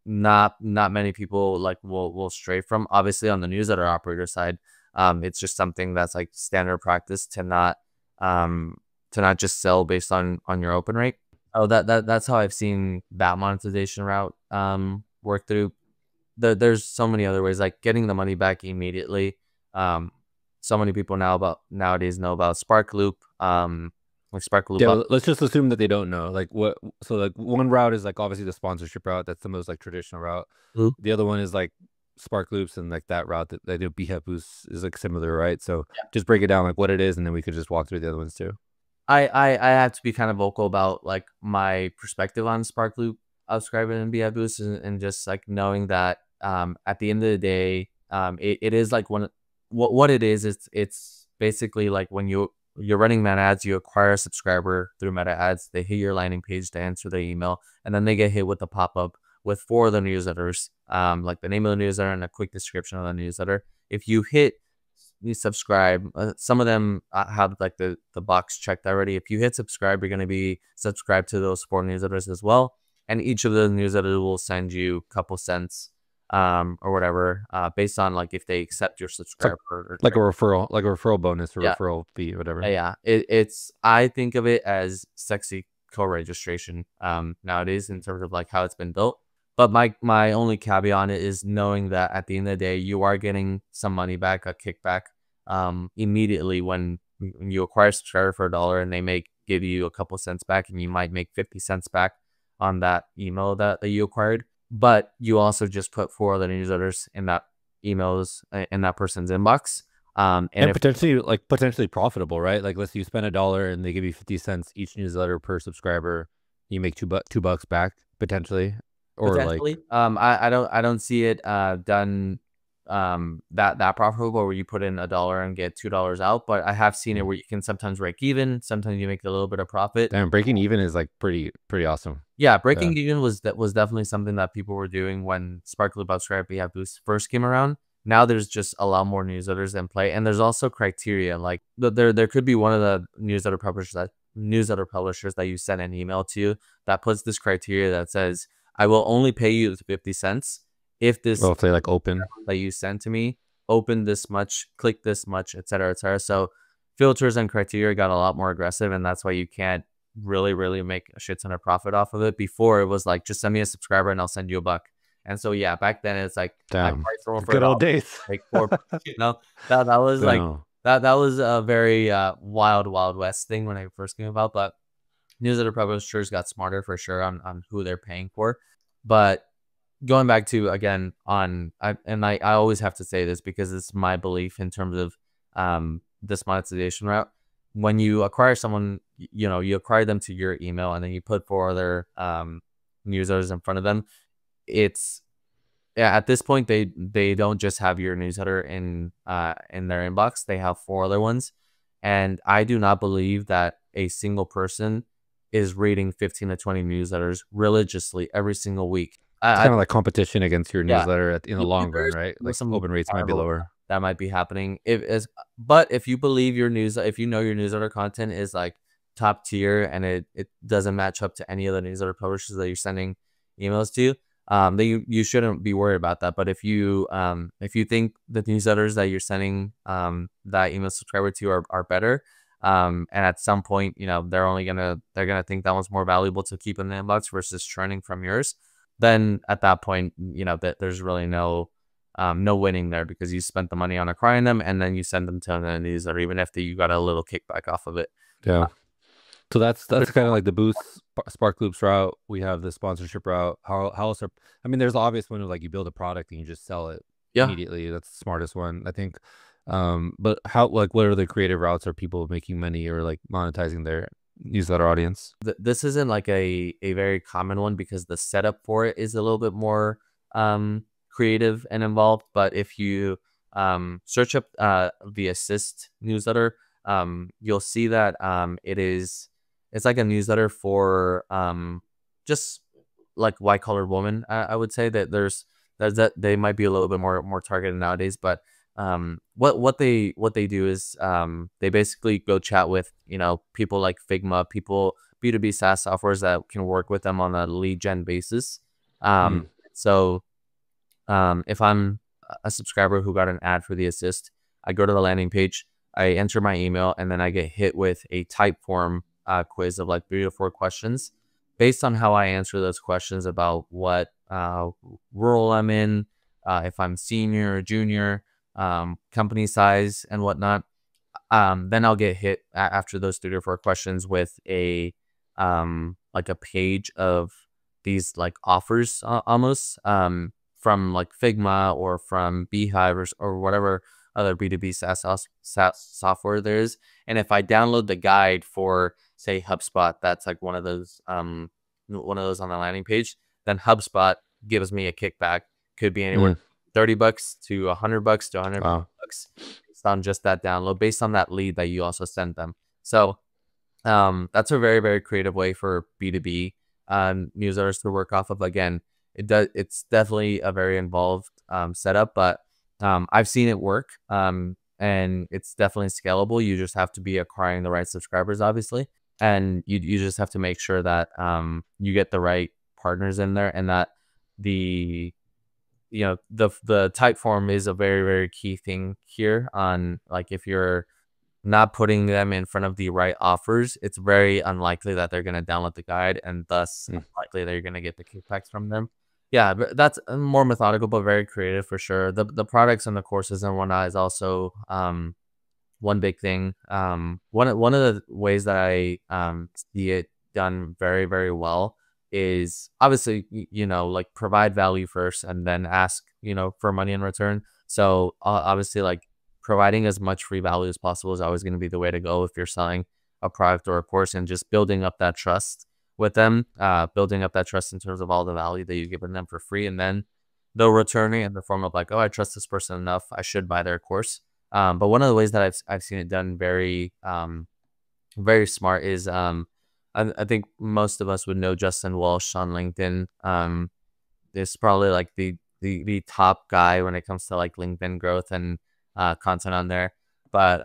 not many people like will stray from. Obviously, on the newsletter operator side, it's just something that's like standard practice to not just sell based on your open rate. Oh, that's how I've seen that monetization route work through. There's so many other ways, like getting the money back immediately. So many people nowadays know about Spark Loop. Like Spark Loop yeah, up. let's just assume that they don't know. Like what so like one route is like obviously the sponsorship route. That's the most like traditional route. The other one is like Spark Loops and like that route that they do Beehive Boost is like similar, right? So just break it down like what it is, and then we could just walk through the other ones too. I have to be kind of vocal about like my perspective on Spark Loop subscribing and BI Boost, and just like knowing that at the end of the day, it is like what it is, it's basically like when you're running meta ads, you acquire a subscriber through meta ads, they hit your landing page to answer their email, and then they get hit with a pop-up with 4 of the newsletters, like the name of the newsletter and a quick description of the newsletter. If you hit you subscribe, some of them have like the box checked already. If you hit subscribe, you're going to be subscribed to those 4 newsletters as well, and each of the newsletters will send you a couple cents or whatever, based on like if they accept your It's subscriber or like a referral bonus or yeah. referral fee, or whatever. Yeah, it's I think of it as sexy co-registration nowadays in terms of like how it's been built. But my only caveat on it is knowing that at the end of the day, you are getting some money back, a kickback, immediately when you acquire a subscriber for $1, and they may give you a couple cents back, and you might make 50 cents back on that email that you acquired. But you also just put 4 other newsletters in that emails in that person's inbox. And And if potentially profitable, right? Like let's say you spend $1 and they give you 50 cents each newsletter per subscriber, you make $2 back potentially, or like Potentially. I don't see it done that profitable where you put in $1 and get $2 out, but I have seen it where you can sometimes break even, sometimes you make a little bit of profit. damn, breaking even is like pretty awesome. Yeah, Yeah. breaking even was definitely something that people were doing when Sparkly Subscribe Beehive Boost first came around. Now there's just a lot more newsletters in play, and there's also criteria. Like there could be one of the newsletter publishers that you send an email to that puts this criteria that says, I will only pay you 50 cents if this Well, if they like open. that you send to me open this much, click this much, etc., etc. So filters and criteria got a lot more aggressive, and that's why you can't really make a shit ton of profit off of it. Before it was like, just send me a subscriber and I'll send you $1. And so yeah, back then it's like I Damn. price roll for Good $1, old days. like 4, that was like Damn. that was a very wild west thing when I first came about. But newsletter publishers got smarter for sure on who they're paying for. But going back to again I always have to say this because it's my belief in terms of this monetization route. When you acquire someone, you acquire them to your email, and then you put 4 other newsletters in front of them. It's at this point they don't just have your newsletter in their inbox, they have 4 other ones. And I do not believe that a single person is reading 15 to 20 newsletters religiously every single week. It's I kind of like competition against your Yeah, newsletter in the long run, there's right? Like some open rates might be viable lower. that might be happening. But if you believe if you know your newsletter content is like top tier and it doesn't match up to any of the newsletter publishers that you're sending emails to, then you shouldn't be worried about that. But if you think the newsletters that you're sending that email subscriber to are better, and at some point they're gonna think that one's more valuable to keep in the inbox versus churning from yours, then at that point that there's really no winning there, because you spent the money on acquiring them and then you send them to the newsletter, even if you got a little kickback off of it. Yeah. So that's There's kind of like the boost Spark Loops route. We have the sponsorship route. How else are, I mean, there's the obvious one of like you build a product and you just sell it Yeah. immediately. That's the smartest one, I think. But how, like, what are the creative routes? Are people making money or like monetizing their newsletter audience? This isn't like a very common one because the setup for it is a little bit more creative and involved. But if you search up the Assist newsletter, you'll see that it's like a newsletter for just like white collar women. I would say that there's that they might be a little bit more targeted nowadays. But what they do is they basically go chat with people like Figma, people B2B SaaS softwares that can work with them on a lead gen basis. So if I'm a subscriber who got an ad for the Assist, I go to the landing page, I enter my email, and then I get hit with a type form quiz of like 3 to 4 questions. Based on how I answer those questions about what role I'm in, if I'm senior or junior, company size and whatnot, then I'll get hit after those 3 or 4 questions with a like a page of these like offers almost from like Figma or from Beehive or whatever other B2B SaaS software there is. And if I download the guide for, say, HubSpot, that's like one of those on the landing page, then HubSpot gives me a kickback. Could be anywhere Mm, $30 to $100 to wow. $150 based on just that download, based on that lead that you also sent them. So that's a very, very creative way for B2B newsletters to work off of. Again, it's definitely a very involved setup, but I've seen it work, and it's definitely scalable. You just have to be acquiring the right subscribers, obviously, and you just have to make sure that you get the right partners in there, and that the the type form is a very, very key thing here. On like, if you're not putting them in front of the right offers, it's very unlikely that they're going to download the guide, and thus Mm, unlikely that you're going to get the kickbacks from them. Yeah, but that's more methodical, but very creative for sure. The products and the courses and whatnot is also one big thing. One of the ways that I see it done very, very well is obviously, like, provide value first and then ask, for money in return. So obviously, like, providing as much free value as possible is always going to be the way to go if you're selling a product or a course, and just building up that trust with them, building up that trust in terms of all the value that you've given them for free, and then they'll return it in the form of like, oh, I trust this person enough, I should buy their course. But one of the ways that I've seen it done very very smart is I think most of us would know Justin Walsh on LinkedIn. Is probably like the top guy when it comes to like LinkedIn growth and content on there. But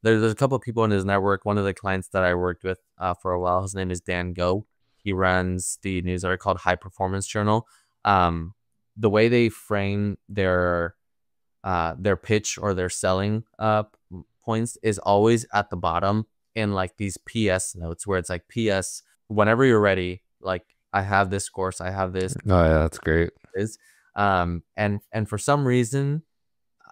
there's a couple of people in his network. One of the clients that I worked with for a while, his name is Dan Go. He runs the newsletter called High Performance Journal. The way they frame their pitch or their selling points is always at the bottom in like these PS notes, where it's like, PS, whenever you're ready, like, I have this course, I have this oh yeah, that's great. is. And for some reason,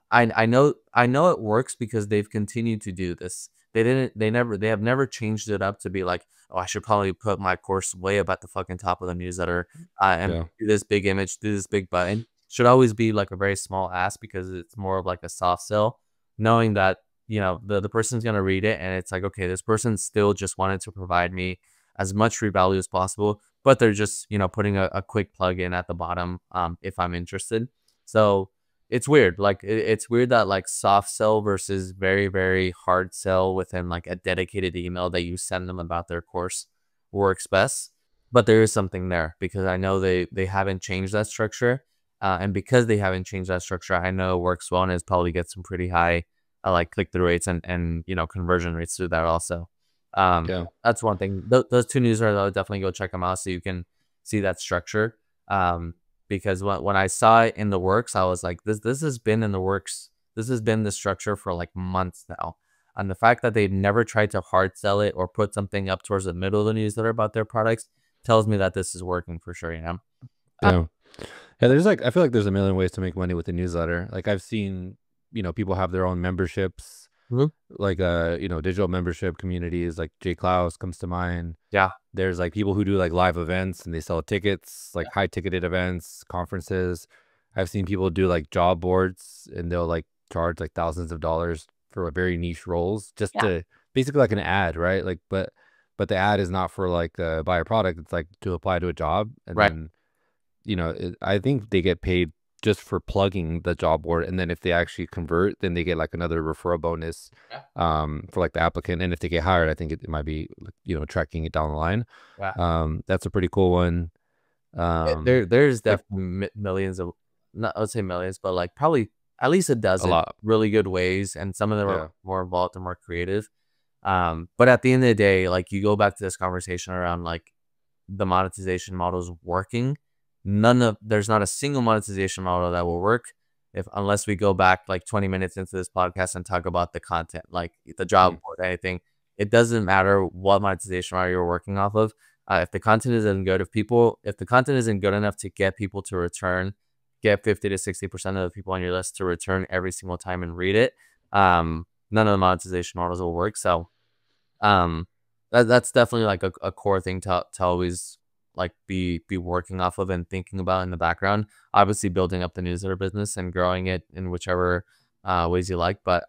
I know it works because they've continued to do this. They have never changed it up to be like, oh, I should probably put my course way up at the fucking top of the newsletter, and Yeah, do this big image, do this big button. Should always be like a very small ask, because it's more of like a soft sell, knowing that, the person's gonna read it, and it's like, okay, this person still just wanted to provide me as much free value as possible, but they're just, putting a quick plug in at the bottom, if I'm interested. So it's weird. Like, it's weird that like soft sell versus very, very hard sell within like a dedicated email that you send them about their course works best. But there is something there, because I know they haven't changed that structure. And because they haven't changed that structure, I know it works well, and it's probably get some pretty high like click-through rates and conversion rates through that also. yeah, That's one thing. Those two newsletters, I'll definitely go check them out so you can see that structure. Because when I saw it in the works, I was like, this has been in the works. This has been the structure for like months now. And the fact that they've never tried to hard sell it or put something up towards the middle of the newsletter about their products tells me that this is working for sure. Uh, yeah. Yeah, there's like I feel like there's a million ways to make money with a newsletter. Like I've seen, people have their own memberships, mhm. like digital membership communities. Like Jay Klaus comes to mind. Yeah. There's like people who do like live events and they sell tickets, like high ticketed events, conferences. I've seen people do like job boards and they'll like charge like thousands of dollars for like, very niche roles just Yeah. to basically like an ad, right? Like, but the ad is not for like buy a product. It's like to apply to a job, and Right. then I think they get paid just for plugging the job board, and then if they actually convert, then they get like another referral bonus, Yeah. for like the applicant, and if they get hired, I think it might be tracking it down the line. Yeah. That's a pretty cool one. There's Like definitely millions of, not, I would say millions, but like probably at least a a dozen lot, really good ways, and some of them are yeah, more involved and more creative. But at the end of the day, like, you go back to this conversation around like the monetization models working. There's not a single monetization model that will work unless we go back like 20 minutes into this podcast and talk about the content, like the job mm, board, anything. It doesn't matter what monetization model you're working off of. If the content isn't good, if the content isn't good enough to get people to return, get 50 to 60% of the people on your list to return every single time and read it, none of the monetization models will work. So, that's definitely like a core thing to always like be working off of and thinking about in the background. Obviously, building up the newsletter business and growing it in whichever ways you like, but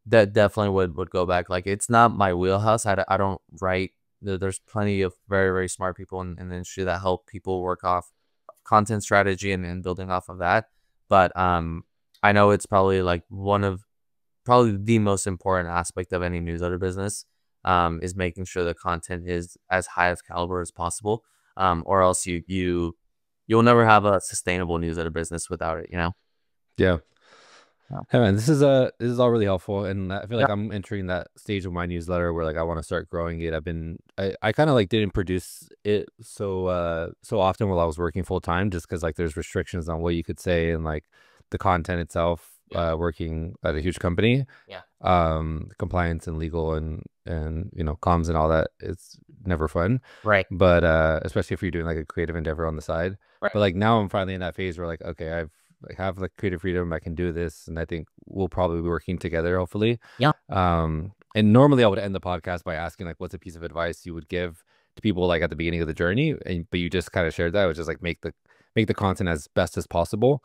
that definitely would go back. Like it's not my wheelhouse. I don't write. There's plenty of very smart people in the industry that help people work off content strategy and building off of that. But I know it's probably like one of probably the most important aspect of any newsletter business, is making sure the content is as high of caliber as possible, or else you'll never have a sustainable newsletter business without it. You know. Yeah. Yeah. Hey man, this is all really helpful, and I feel Yeah. like I'm entering that stage of my newsletter where like I want to start growing it. I kind of like didn't produce it so often while I was working full time, just because like there's restrictions on what you could say and like the content itself. Yeah. Working at a huge company, Yeah. compliance and legal and comms and all that, it's never fun. Right. But especially if you're doing like a creative endeavor on the side. Right. But like now I'm finally in that phase where like okay, I have like creative freedom, I can do this, and I think we'll probably be working together hopefully. Yeah. And normally I would end the podcast by asking like what's a piece of advice you would give to people like at the beginning of the journey, but you just kind of shared that, which is like make the content as best as possible.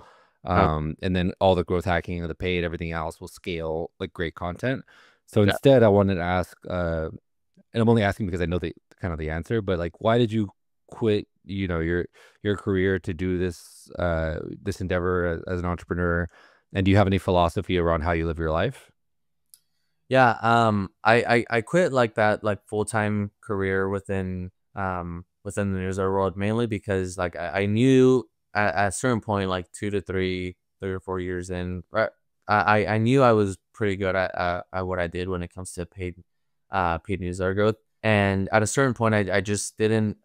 And then all the growth hacking and the paid, everything else will scale like great content. So Yeah. instead, I wanted to ask, and I'm only asking because I know the kind of the answer, but like, why did you quit, your career to do this endeavor as an entrepreneur? And do you have any philosophy around how you live your life? Yeah, I quit like that like full-time career within the newsletter world mainly because like I knew at a certain point like 2 to 3 or 4 years in, right, I knew I was pretty good at what I did when it comes to paid newsletter growth. And at a certain point I just didn't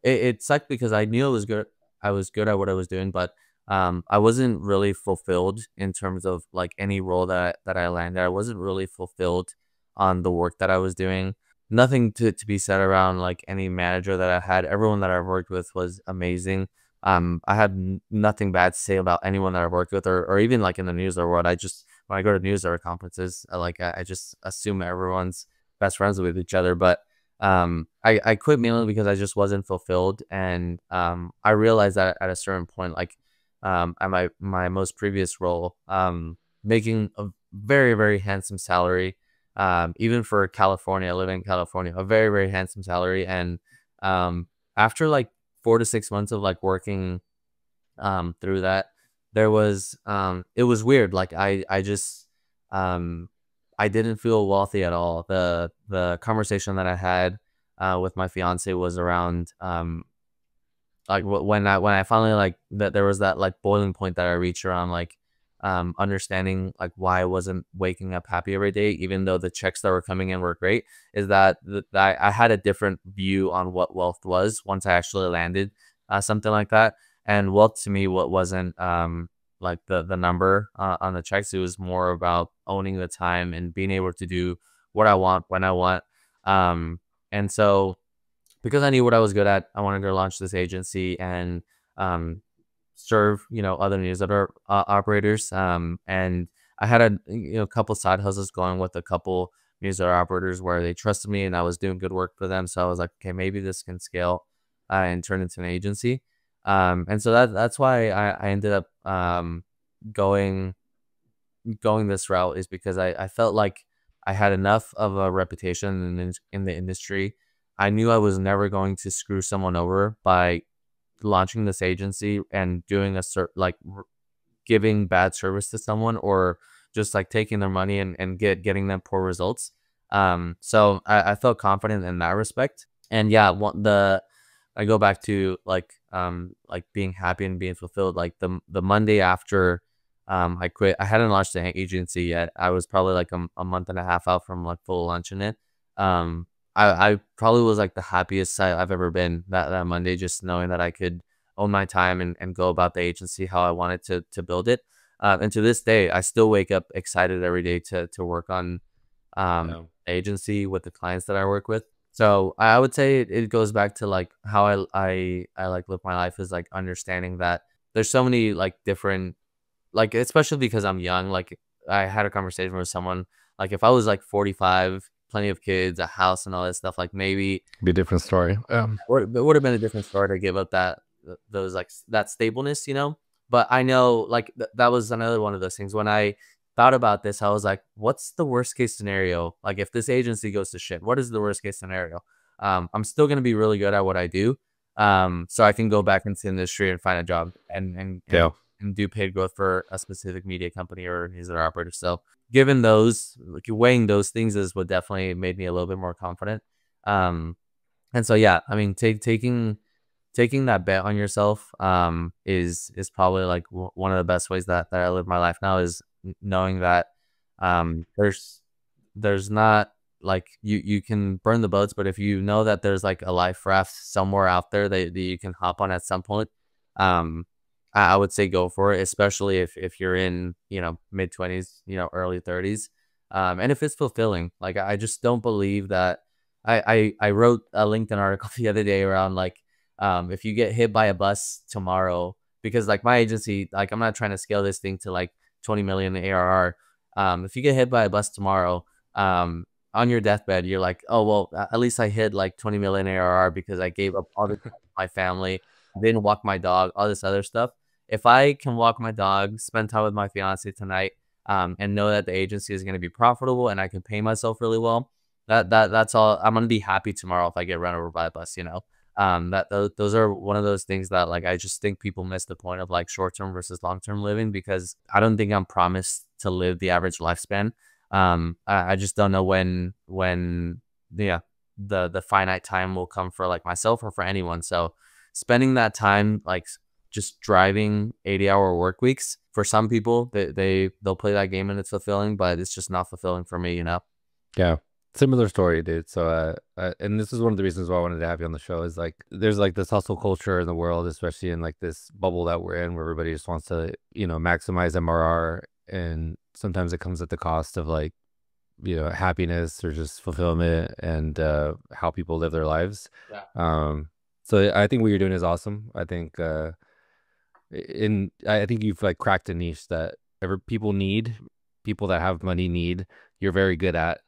it sucked because I knew I was good at what I was doing, but I wasn't really fulfilled in terms of like any role that I landed. I wasn't really fulfilled on the work that I was doing. Nothing to be said around like any manager that I had. Everyone that I've worked with was amazing. I had nothing bad to say about anyone that I worked with, or even like in the newsletter world. I just when I go to newsletter conferences, I just assume everyone's best friends with each other. But I quit mainly because I just wasn't fulfilled, and I realized that at a certain point, like at my most previous role, making a very handsome salary, even for California, living in California, a very handsome salary. And after like 4 to 6 months of like working through that, there was it was weird. Like I just um I didn't feel wealthy at all. The conversation that I had with my fiance was around like when I finally like that there was that like boiling point that I reached around like understanding like why I wasn't waking up happy every day even though the checks that were coming in were great, is that I had a different view on what wealth was once I actually landed something like that. And wealth to me what wasn't like the number on the checks. It was more about owning the time and being able to do what I want when I want. And so because I knew what I was good at, I wanted to launch this agency and um, serve other newsletter operators. And I had a couple side hustles going with a couple newsletter operators where they trusted me and I was doing good work for them. So I was like, okay, maybe this can scale and turn into an agency. And so that's why I ended up going going this route, is because I felt like I had enough of a reputation in the industry. I knew I was never going to screw someone over by launching this agency and doing giving bad service to someone, or just like taking their money and getting them poor results. So I felt confident in that respect. And yeah, I go back to like being happy and being fulfilled. Like the Monday after I quit, I hadn't launched an agency yet. I was probably like a month and a half out from like full launching it. Um, I probably was like the happiest I've ever been that Monday, just knowing that I could own my time and go about the agency how I wanted to build it. And to this day, I still wake up excited every day to work on Yeah. agency with the clients that I work with. So I would say it goes back to like how I like live my life, is like understanding that there's so many like different, like especially because I'm young. Like I had a conversation with someone, like if I was like 45 plenty of kids, a house, and all that stuff, like maybe Be a different story. it would have been a different story to give up those like that stableness, you know. But I know like that was another one of those things. When I thought about this, I was like, what's the worst case scenario? Like if this agency goes to shit, what is the worst case scenario? I'm still gonna be really good at what I do. So I can go back into the industry and find a job Yeah. and do paid growth for a specific media company or news operator. So given those, like weighing those things is what definitely made me a little bit more confident. And so yeah, I mean, taking that bet on yourself is probably like one of the best ways that I live my life now, is knowing that there's not like you can burn the boats, but if you know that there's like a life raft somewhere out there that you can hop on at some point, um I would say go for it, especially if you're in, you know, mid-20s, you know, early 30s. And if it's fulfilling. Like I just don't believe that I wrote a LinkedIn article the other day around like if you get hit by a bus tomorrow, because like my agency, like I'm not trying to scale this thing to like 20 million ARR. If you get hit by a bus tomorrow, um, on your deathbed, you're like, oh, well, at least I hit like 20 million ARR because I gave up all the time to my family. I didn't walk my dog, all this other stuff. If I can walk my dog, spend time with my fiance tonight, and know that the agency is going to be profitable and I can pay myself really well, that's all. I'm gonna be happy tomorrow if I get run over by a bus, you know. Those are one of those things that like I just think people miss the point of like short-term versus long-term living, because I don't think I'm promised to live the average lifespan. I just don't know when yeah, the finite time will come for like myself or for anyone. So spending that time like just driving 80-hour work weeks, for some people they'll play that game and it's fulfilling, but it's just not fulfilling for me, you know. Yeah. Similar story, dude. So, and this is one of the reasons why I wanted to have you on the show is like, there's like this hustle culture in the world, especially in like this bubble that we're in, where everybody just wants to, you know, maximize MRR. And sometimes it comes at the cost of like, you know, happiness or just fulfillment and how people live their lives. Yeah. So I think what you're doing is awesome. I think, I think you've like cracked a niche that ever people need, people that have money need. You're very good at,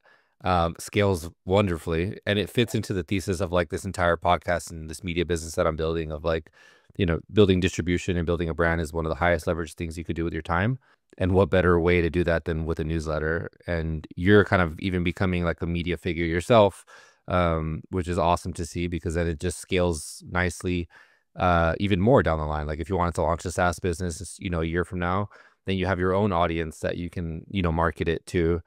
scales wonderfully, and it fits into the thesis of like this entire podcast and this media business that I'm building, of like, you know, building distribution and building a brand is one of the highest leverage things you could do with your time. And what better way to do that than with a newsletter? And you're kind of even becoming like a media figure yourself, which is awesome to see, because then it just scales nicely, even more down the line. Like if you wanted to launch a SaaS business, you know, a year from now, then you have your own audience that you can, you know, market it to.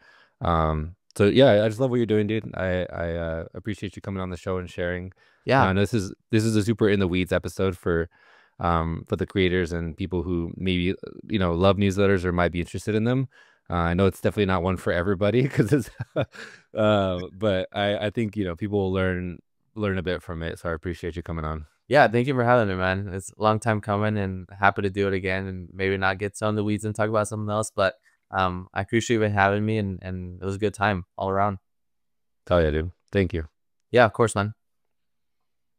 So yeah, I just love what you're doing, dude. I appreciate you coming on the show and sharing. Yeah. This is a super in the weeds episode for the creators and people who maybe, you know, love newsletters or might be interested in them. I know it's definitely not one for everybody because it's but I think, you know, people will learn a bit from it. So I appreciate you coming on. Yeah, thank you for having me, man. It's a long time coming and happy to do it again, and maybe not get so in the weeds and talk about something else. But I appreciate you having me, and it was a good time all around. Tell you, dude. Thank you. Yeah, of course, man.